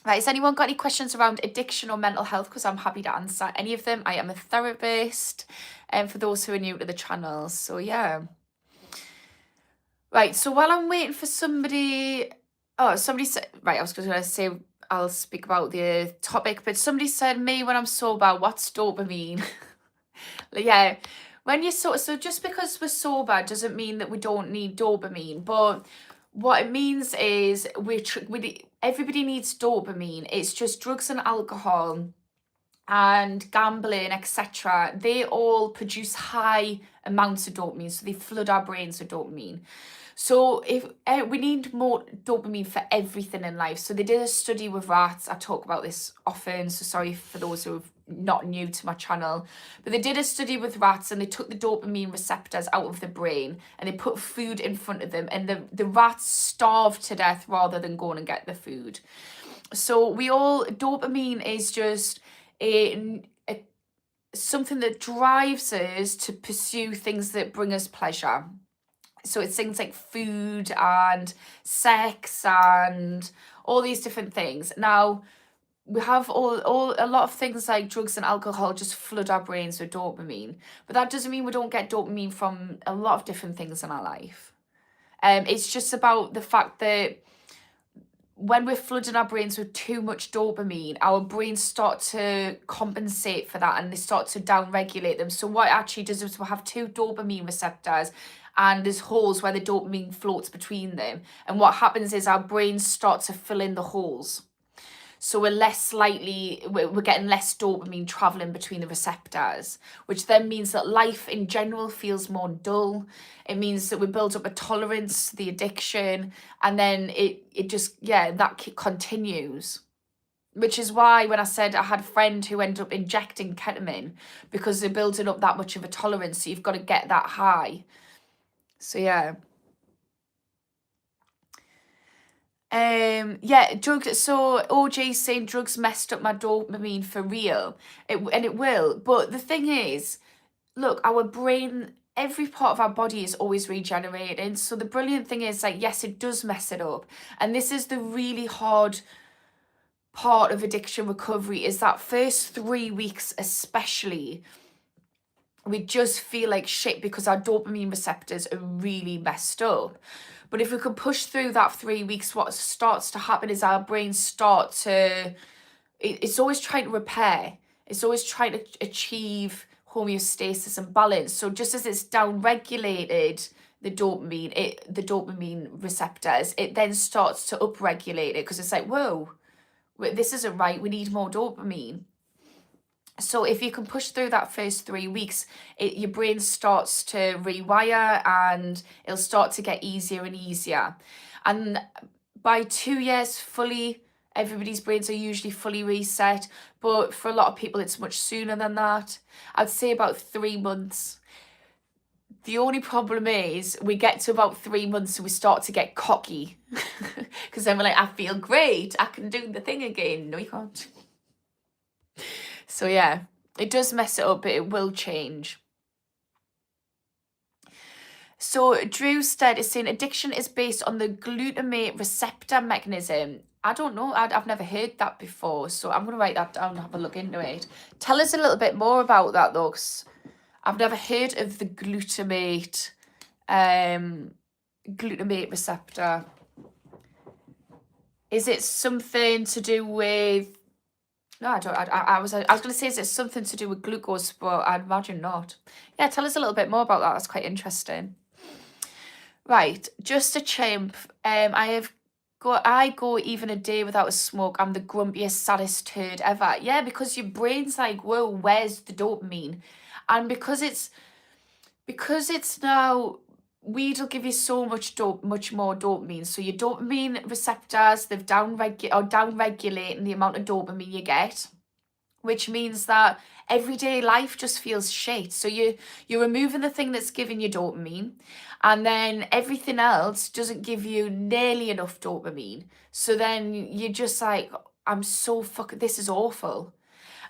Right, has anyone got any questions around addiction or mental health? Because I'm happy to answer any of them. I am a therapist, for those who are new to the channel. So yeah. Right, so while I'm waiting for somebody... Oh, somebody said... Right, I was going to say I'll speak about the topic, but somebody said, me when I'm sober, what's dopamine? Yeah, when you're so just because we're sober doesn't mean that we don't need dopamine, but what it means is everybody needs dopamine. It's just drugs and alcohol and gambling, etc. They all produce high amounts of dopamine, so they flood our brains with dopamine. So if we need more dopamine for everything in life. So they did a study with rats. I talk about this often, so sorry for those who are not new to my channel. But they did a study with rats, and they took the dopamine receptors out of the brain, and they put food in front of them, and the rats starved to death rather than going and get the food. So dopamine is just something that drives us to pursue things that bring us pleasure. So it's things like food and sex and all these different things. Now, we have a lot of things like drugs and alcohol just flood our brains with dopamine. But that doesn't mean we don't get dopamine from a lot of different things in our life. It's just about the fact that when we're flooding our brains with too much dopamine, our brains start to compensate for that, and they start to downregulate them. So what it actually does is we have two dopamine receptors, and there's holes where the dopamine floats between them. And what happens is our brains start to fill in the holes. So we're less likely, we're getting less dopamine traveling between the receptors, which then means that life in general feels more dull. It means that we build up a tolerance to the addiction, and then it just, yeah, that continues. Which is why when I said I had a friend who ended up injecting ketamine, because they're building up that much of a tolerance, so you've got to get that high. So yeah. Yeah, drugs. So OJ's saying drugs messed up my dopamine for real. And it will. But the thing is, look, our brain, every part of our body is always regenerating. So the brilliant thing is, like, yes, it does mess it up. And this is the really hard part of addiction recovery, is that first 3 weeks especially, we just feel like shit because our dopamine receptors are really messed up. But if we can push through that 3 weeks, what starts to happen is our brains start to, it's always trying to repair. It's always trying to achieve homeostasis and balance. So just as it's down-regulated the dopamine receptors, it then starts to upregulate it, because it's like, whoa, this isn't right. We need more dopamine. So if you can push through that first 3 weeks, your brain starts to rewire, and it'll start to get easier and easier. And by 2 years fully, everybody's brains are usually fully reset. But for a lot of people, it's much sooner than that. I'd say about 3 months. The only problem is we get to about 3 months and we start to get cocky. Because then we're like, I feel great. I can do the thing again. No, you can't. So yeah, it does mess it up, but it will change. So Drew Stead is saying addiction is based on the glutamate receptor mechanism. I don't know. I've never heard that before. So I'm going to write that down and have a look into it. Tell us a little bit more about that, though, 'cause I've never heard of the glutamate receptor. Is it something to do with... No, I don't. I was going to say, is it something to do with glucose, but I'd imagine not. Yeah, tell us a little bit more about that. That's quite interesting. Right, just a chimp. I go even a day without a smoke. I'm the grumpiest, saddest turd ever. Yeah, because your brain's like, whoa, where's the dopamine? And because it's now, weed will give you so much more dopamine. So your dopamine receptors, they've down-regulating the amount of dopamine you get, which means that everyday life just feels shit. So you're removing the thing that's giving you dopamine, and then everything else doesn't give you nearly enough dopamine. So then you're just like, this is awful.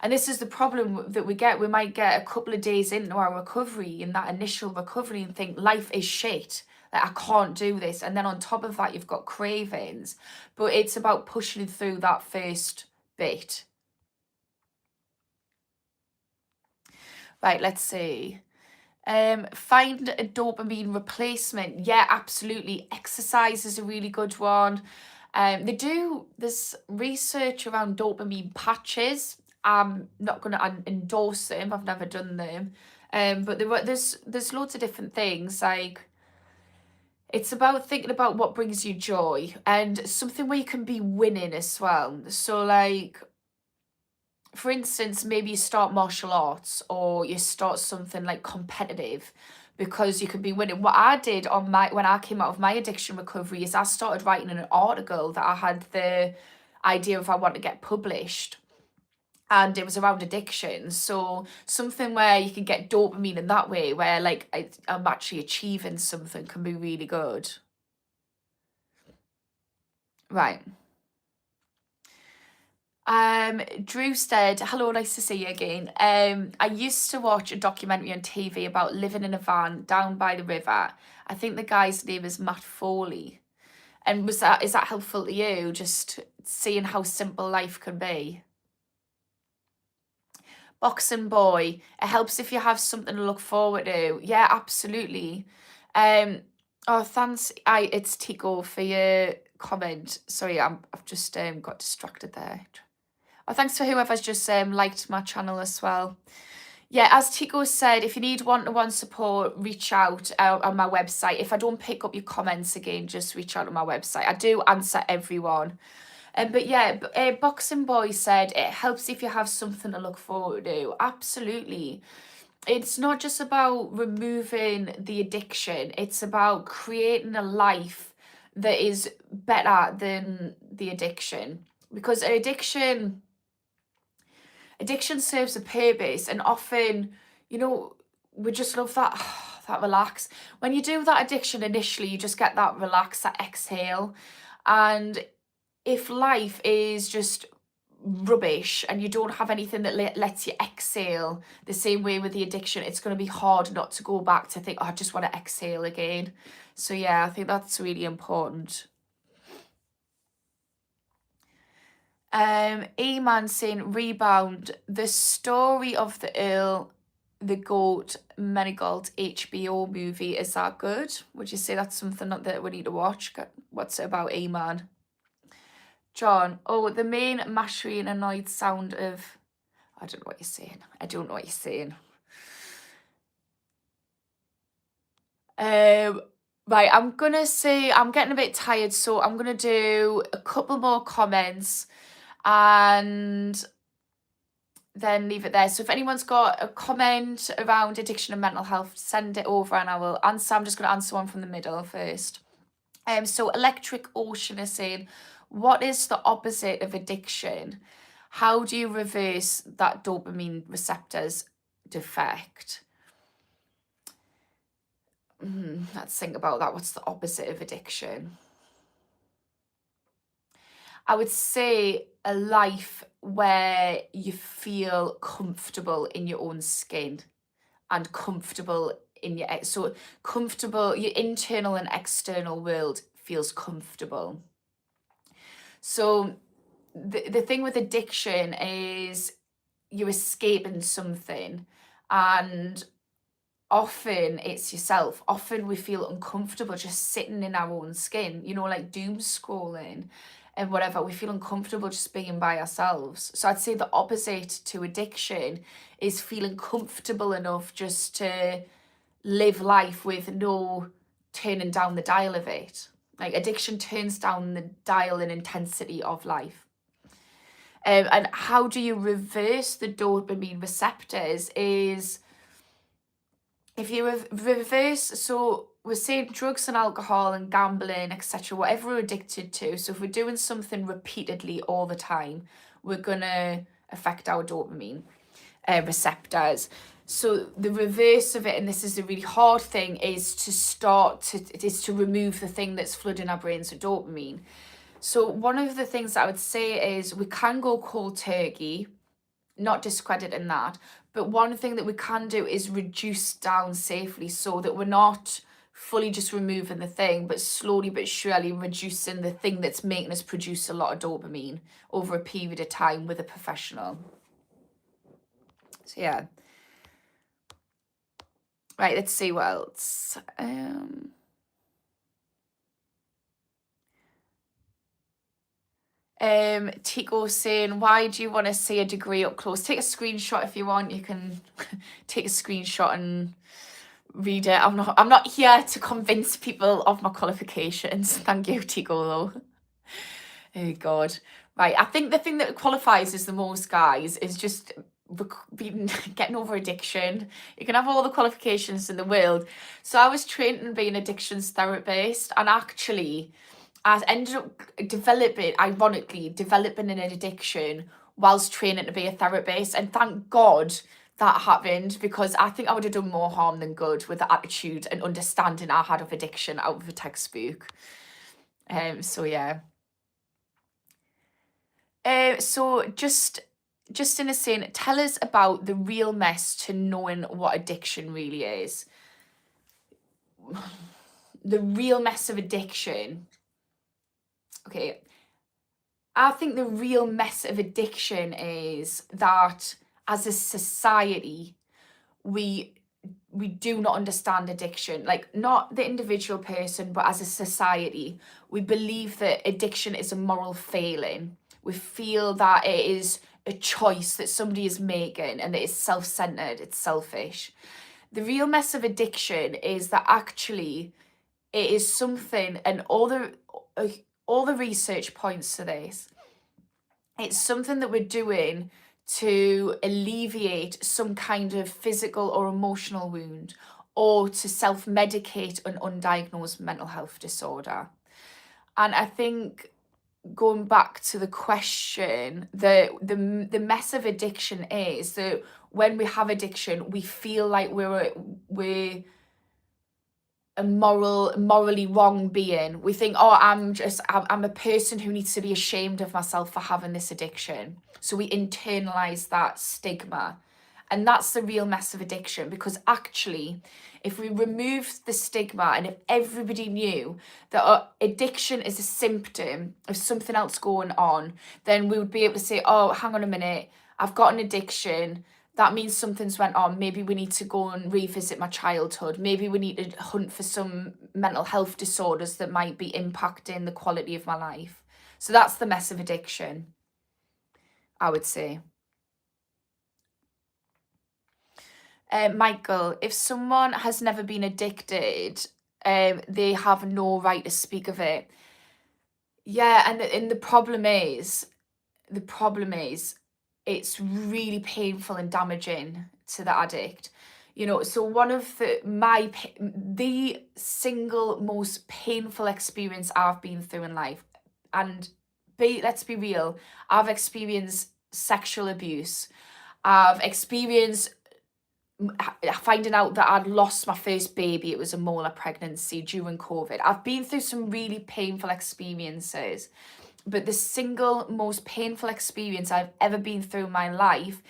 And this is the problem that we get. We might get a couple of days into our recovery, in that initial recovery, and think life is shit. Like, I can't do this. And then on top of that, you've got cravings. But it's about pushing through that first bit. Right, let's see. Find a dopamine replacement. Yeah, absolutely. Exercise is a really good one. There's research around dopamine patches. I'm not going to endorse them. I've never done them. But there's loads of different things. Like, it's about thinking about what brings you joy, and something where you can be winning as well. So, like, for instance, maybe you start martial arts, or you start something like competitive, because you can be winning. What I did when I came out of my addiction recovery is I started writing an article that I had the idea of I want to get published. And it was around addiction. So something where you can get dopamine in that way, where like I'm actually achieving something, can be really good. Right. Drew said, hello, nice to see you again. I used to watch a documentary on TV about living in a van down by the river. I think the guy's name is Matt Foley. And is that helpful to you, just seeing how simple life can be? Boxing boy, it helps if you have something to look forward to. Yeah, absolutely. Oh, thanks. It's Tico for your comment. Sorry, I've just got distracted there. Oh, thanks for whoever's just liked my channel as well. Yeah, as Tico said, if you need one-to-one support, reach out on my website. If I don't pick up your comments again, just reach out on my website. I do answer everyone. But yeah, Boxing Boy said it helps if you have something to look forward to. Absolutely. It's not just about removing the addiction, it's about creating a life that is better than the addiction. Because addiction serves a purpose, and often, you know, we just love that that relax. When you do that addiction initially, you just get that relax, that exhale. And if life is just rubbish and you don't have anything that lets you exhale the same way with the addiction, it's going to be hard not to go back to think, oh, I just want to exhale again. So yeah, I think that's really important. E-Man saying rebound, the story of the Earl, the Goat, Marigold HBO movie, is that good? Would you say that's something that we need to watch? What's it about, E-Man? John, oh, the main mashery and annoyed sound of... I don't know what you're saying. I don't know what you're saying. Right, I'm gonna say I'm getting a bit tired, so I'm gonna do a couple more comments and then leave it there. So if anyone's got a comment around addiction and mental health, send it over and I will answer. I'm just gonna answer one from the middle first. So Electric Ocean is saying, what is the opposite of addiction? How do you reverse that dopamine receptors defect? Let's think about that. What's the opposite of addiction? I would say a life where you feel comfortable in your own skin and comfortable in your your internal and external world feels comfortable. So the thing with addiction is you're escaping something, and often it's yourself. Often we feel uncomfortable just sitting in our own skin, like doom scrolling and whatever. We feel uncomfortable just being by ourselves. So I'd say the opposite to addiction is feeling comfortable enough just to live life with no turning down the dial of it. Like addiction turns down the dial and intensity of life. And how do you reverse the dopamine receptors is if you reverse, so we're saying drugs and alcohol and gambling, etc., whatever we're addicted to. So if we're doing something repeatedly all the time, we're going to affect our dopamine receptors. So the reverse of it, and this is a really hard thing, is to remove the thing that's flooding our brains with dopamine. So one of the things that I would say is we can go cold turkey, not discrediting that, but one thing that we can do is reduce down safely so that we're not fully just removing the thing, but slowly but surely reducing the thing that's making us produce a lot of dopamine over a period of time with a professional. So yeah. Right, let's see what else. Tico saying, why do you want to see a degree up close? Take a screenshot if you want. You can take a screenshot and read it. I'm not here to convince people of my qualifications. Thank you, Tico, though. Oh God. Right, I think the thing that qualifies as the most, guys, is just getting over addiction. You can have all the qualifications in the world. So I was trained in being addictions therapist, and actually I ended up ironically developing an addiction whilst training to be a therapist. And thank God that happened, because I think I would have done more harm than good with the attitude and understanding I had of addiction out of a textbook. So yeah. So just in a saying, tell us about the real mess to knowing what addiction really is. The real mess of addiction. Okay. I think the real mess of addiction is that as a society, we do not understand addiction. Like, not the individual person, but as a society, we believe that addiction is a moral failing. We feel that it is a choice that somebody is making and that it's self-centered, it's selfish. The real mess of addiction is that actually it is something, and all the research points to this, It's something that we're doing to alleviate some kind of physical or emotional wound, or to self-medicate an undiagnosed mental health disorder. And I think, going back to the question, the mess of addiction is that when we have addiction, we feel like we're a morally wrong being. We think, oh, I'm a person who needs to be ashamed of myself for having this addiction. So we internalize that stigma. And that's the real mess of addiction, because actually, if we removed the stigma and if everybody knew that addiction is a symptom of something else going on, then we would be able to say, oh, hang on a minute, I've got an addiction. That means something's went on. Maybe we need to go and revisit my childhood. Maybe we need to hunt for some mental health disorders that might be impacting the quality of my life. So that's the mess of addiction, I would say. Michael, if someone has never been addicted, they have no right to speak of it. Yeah, and the problem is, it's really painful and damaging to the addict. So one of the single most painful experience I've been through in life, and let's be real, I've experienced sexual abuse. I've experienced finding out that I'd lost my first baby. It was a molar pregnancy during COVID. I've been through some really painful experiences, but the single most painful experience I've ever been through in my life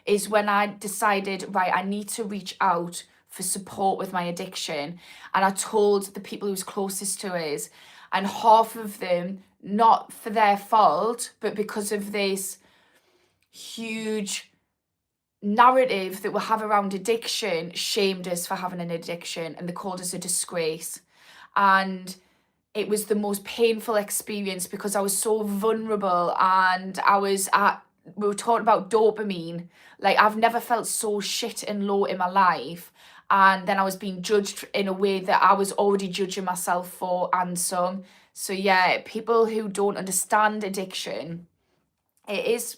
is when I decided, right, I need to reach out for support with my addiction. And I told the people who was closest to us, and half of them, not for their fault, but because of this huge narrative that we have around addiction, shamed us for having an addiction, and they called us a disgrace. And it was the most painful experience because I was so vulnerable, and we were talking about dopamine. Like, I've never felt so shit and low in my life. And then I was being judged in a way that I was already judging myself for, and some. So yeah, people who don't understand addiction, it is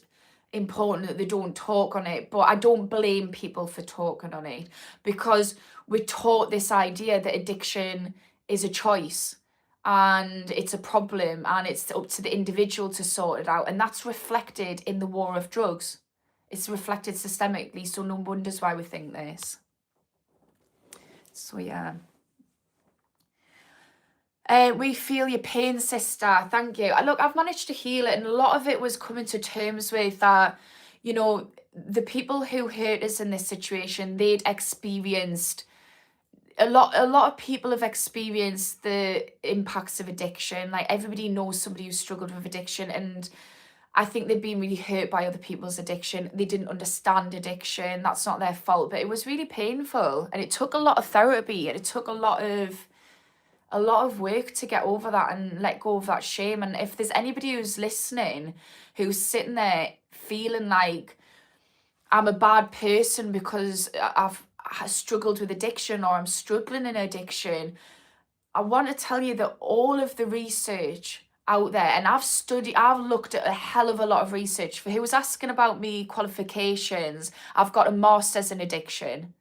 important that they don't talk on it, but I don't blame people for talking on it, because we're taught this idea that addiction is a choice and it's a problem and it's up to the individual to sort it out, and that's reflected in the war of drugs. It's reflected systemically, so no wonders why we think this. So yeah. We feel your pain, sister. Thank you. Look, I've managed to heal it, and a lot of it was coming to terms with that. The people who hurt us in this situation, they'd experienced a lot of people have experienced the impacts of addiction. Like, everybody knows somebody who struggled with addiction, and I think they've been really hurt by other people's addiction. They didn't understand addiction. That's not their fault, but it was really painful, and it took a lot of therapy, and it took a lot of work to get over that and let go of that shame. And if there's anybody who's listening who's sitting there feeling like, I'm a bad person because I've struggled with addiction, or I'm struggling in addiction, I want to tell you that all of the research out there, and I've looked at a hell of a lot of research. For who was asking about me qualifications, I've got a master's in addiction.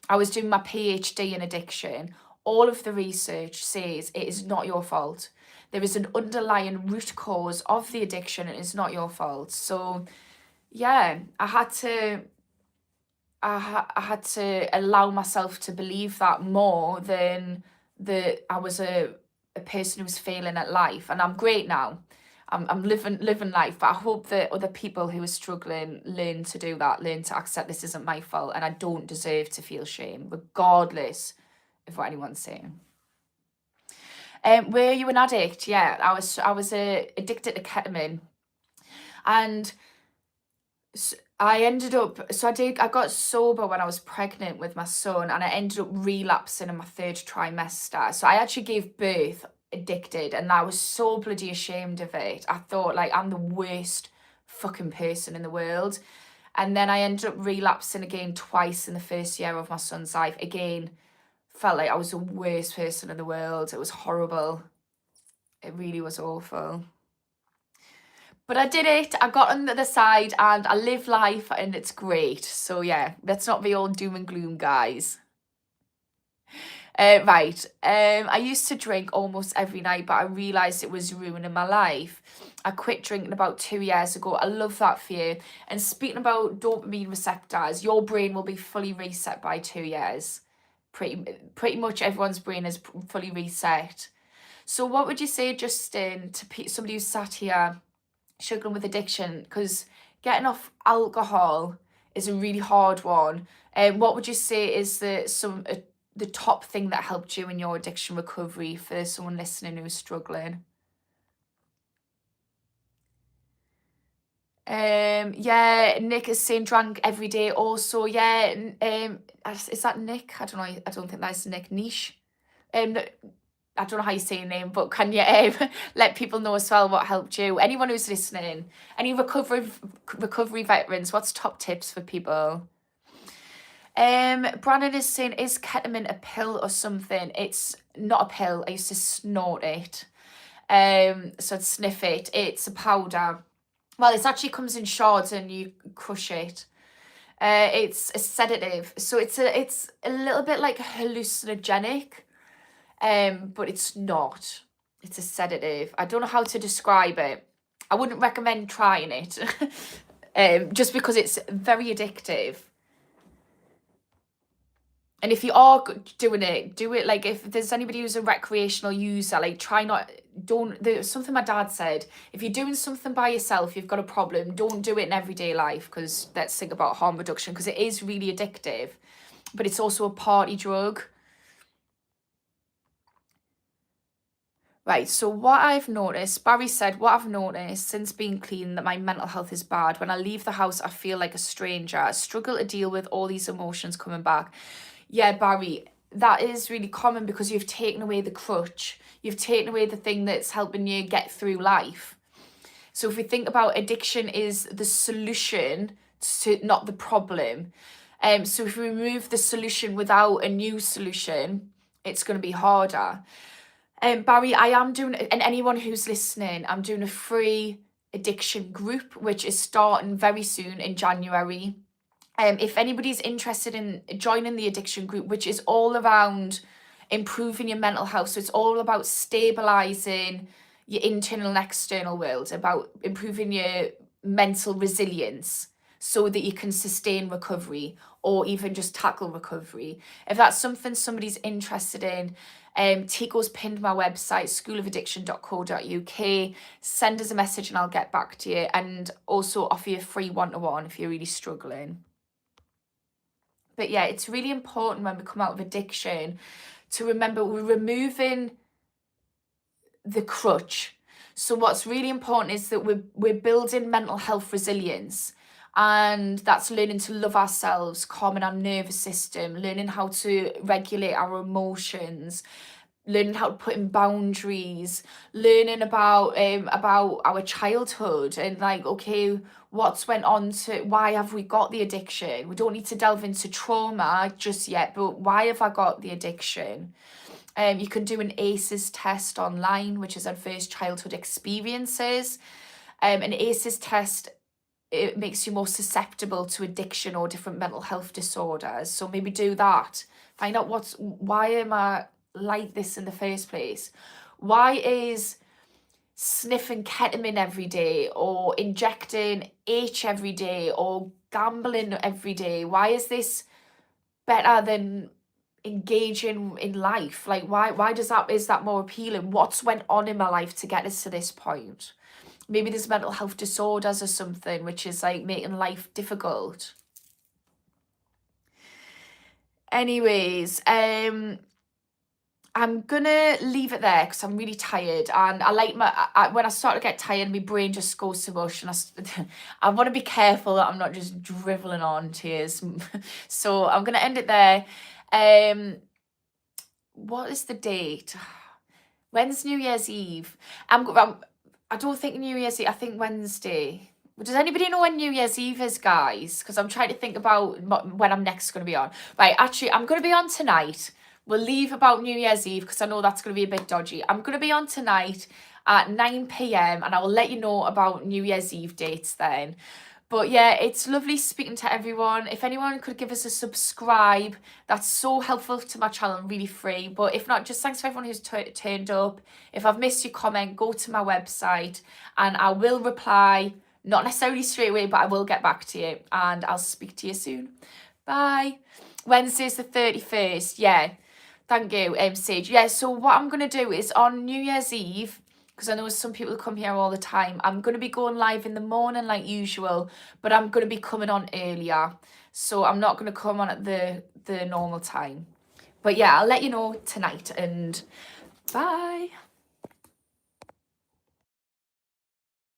I was doing my PhD in addiction. All of the research says it is not your fault. There is an underlying root cause of the addiction, and it's not your fault. So yeah, I had to allow myself to believe that more than that I was a person who was failing at life. And I'm great now. I'm living life, but I hope that other people who are struggling learn to do that, learn to accept this isn't my fault, and I don't deserve to feel shame, regardless of what anyone's saying. Were you an addict? Yeah, I was addicted to ketamine, and I got sober when I was pregnant with my son, and I ended up relapsing in my 3rd trimester. So I actually gave birth addicted, and I was so bloody ashamed of it. I thought, like, I'm the worst fucking person in the world. And then I ended up relapsing again twice in the 1st year of my son's life. Again, felt like I was the worst person in the world. It was horrible. It really was awful. But I did it. I got on the other side and I live life and it's great. So yeah, let's not be all doom and gloom, guys. Right. I used to drink almost every night, but I realised it was ruining my life. I quit drinking about 2 years ago. I love that for you. And speaking about dopamine receptors, your brain will be fully reset by 2 years. Pretty much everyone's brain is fully reset. So what would you say, Justin, to somebody who's sat here struggling with addiction? Because getting off alcohol is a really hard one. What would you say is the top thing that helped you in your addiction recovery for someone listening who's struggling? Yeah, Nick is saying drank every day also. Yeah, is that Nick? I don't know. I don't think that's Nick. Niche. I don't know how you say your name, but can you let people know as well what helped you? Anyone who's listening, any recovery veterans, what's top tips for people? Brandon is saying, is ketamine a pill or something? It's not a pill. I used to snort it. So I'd sniff it. It's a powder. Well, it actually comes in shards and you crush it. It's a sedative. So it's a little bit like hallucinogenic. But it's not. It's a sedative. I don't know how to describe it. I wouldn't recommend trying it. Just because it's very addictive. And if you are doing it, do it like if there's anybody who's a recreational user, like there's something my dad said, if you're doing something by yourself, you've got a problem, don't do it in everyday life, because let's think about harm reduction, because it is really addictive, but it's also a party drug. Right, so what I've noticed, Barry said, what I've noticed since being clean, that my mental health is bad. When I leave the house, I feel like a stranger. I struggle to deal with all these emotions coming back. Yeah, Barry, that is really common because you've taken away the crutch. You've taken away the thing that's helping you get through life. So if we think about addiction is the solution to not the problem. So if we remove the solution without a new solution, it's going to be harder. Barry, I am doing, and anyone who's listening, I'm doing a free addiction group, which is starting very soon in January. If anybody's interested in joining the addiction group, which is all around improving your mental health, so it's all about stabilizing your internal and external world, about improving your mental resilience so that you can sustain recovery or even just tackle recovery. If that's something somebody's interested in, Tico's pinned my website, schoolofaddiction.co.uk. Send us a message and I'll get back to you, and also offer you a free one-to-one if you're really struggling. But yeah, it's really important when we come out of addiction to remember we're removing the crutch. So what's really important is that we're building mental health resilience. And that's learning to love ourselves, calming our nervous system, learning how to regulate our emotions, learning how to put in boundaries, learning about our childhood and like, okay, what's went on to, why have we got the addiction? We don't need to delve into trauma just yet, but why have I got the addiction? You can do an ACEs test online, which is Adverse Childhood Experiences. An ACEs test, it makes you more susceptible to addiction or different mental health disorders. So maybe do that. Find out why am I like this in the first place? Why is sniffing ketamine every day or injecting H every day or gambling every day, why is this better than engaging in life? Like why is that more appealing? What's went on in my life to get us to this point? Maybe there's mental health disorders or something which is like making life difficult. Anyways, I'm gonna leave it there because I'm really tired, and I like when I start to get tired, my brain just goes to mush, and I want to be careful that I'm not just driveling on tears. So I'm gonna end it there. What is the date? When's New Year's Eve? I don't think New Year's Eve. I think Wednesday. Does anybody know when New Year's Eve is, guys? Because I'm trying to think about when I'm next going to be on. Right, actually, I'm going to be on tonight. we'll leave about New Year's Eve because I know that's going to be a bit dodgy. I'm going to be on tonight at 9 p.m. and I will let you know about New Year's Eve dates then. But yeah, it's lovely speaking to everyone. If anyone could give us a subscribe, that's so helpful to my channel, really free. But if not, just thanks for everyone who's turned up. If I've missed your comment, go to my website and I will reply, not necessarily straight away, but I will get back to you and I'll speak to you soon. Bye. Wednesday's the 31st. Yeah, thank you, Sage. Yeah, so what I'm going to do is on New Year's Eve, because I know some people come here all the time, I'm going to be going live in the morning like usual, but I'm going to be coming on earlier. So I'm not going to come on at the normal time. But yeah, I'll let you know tonight and bye.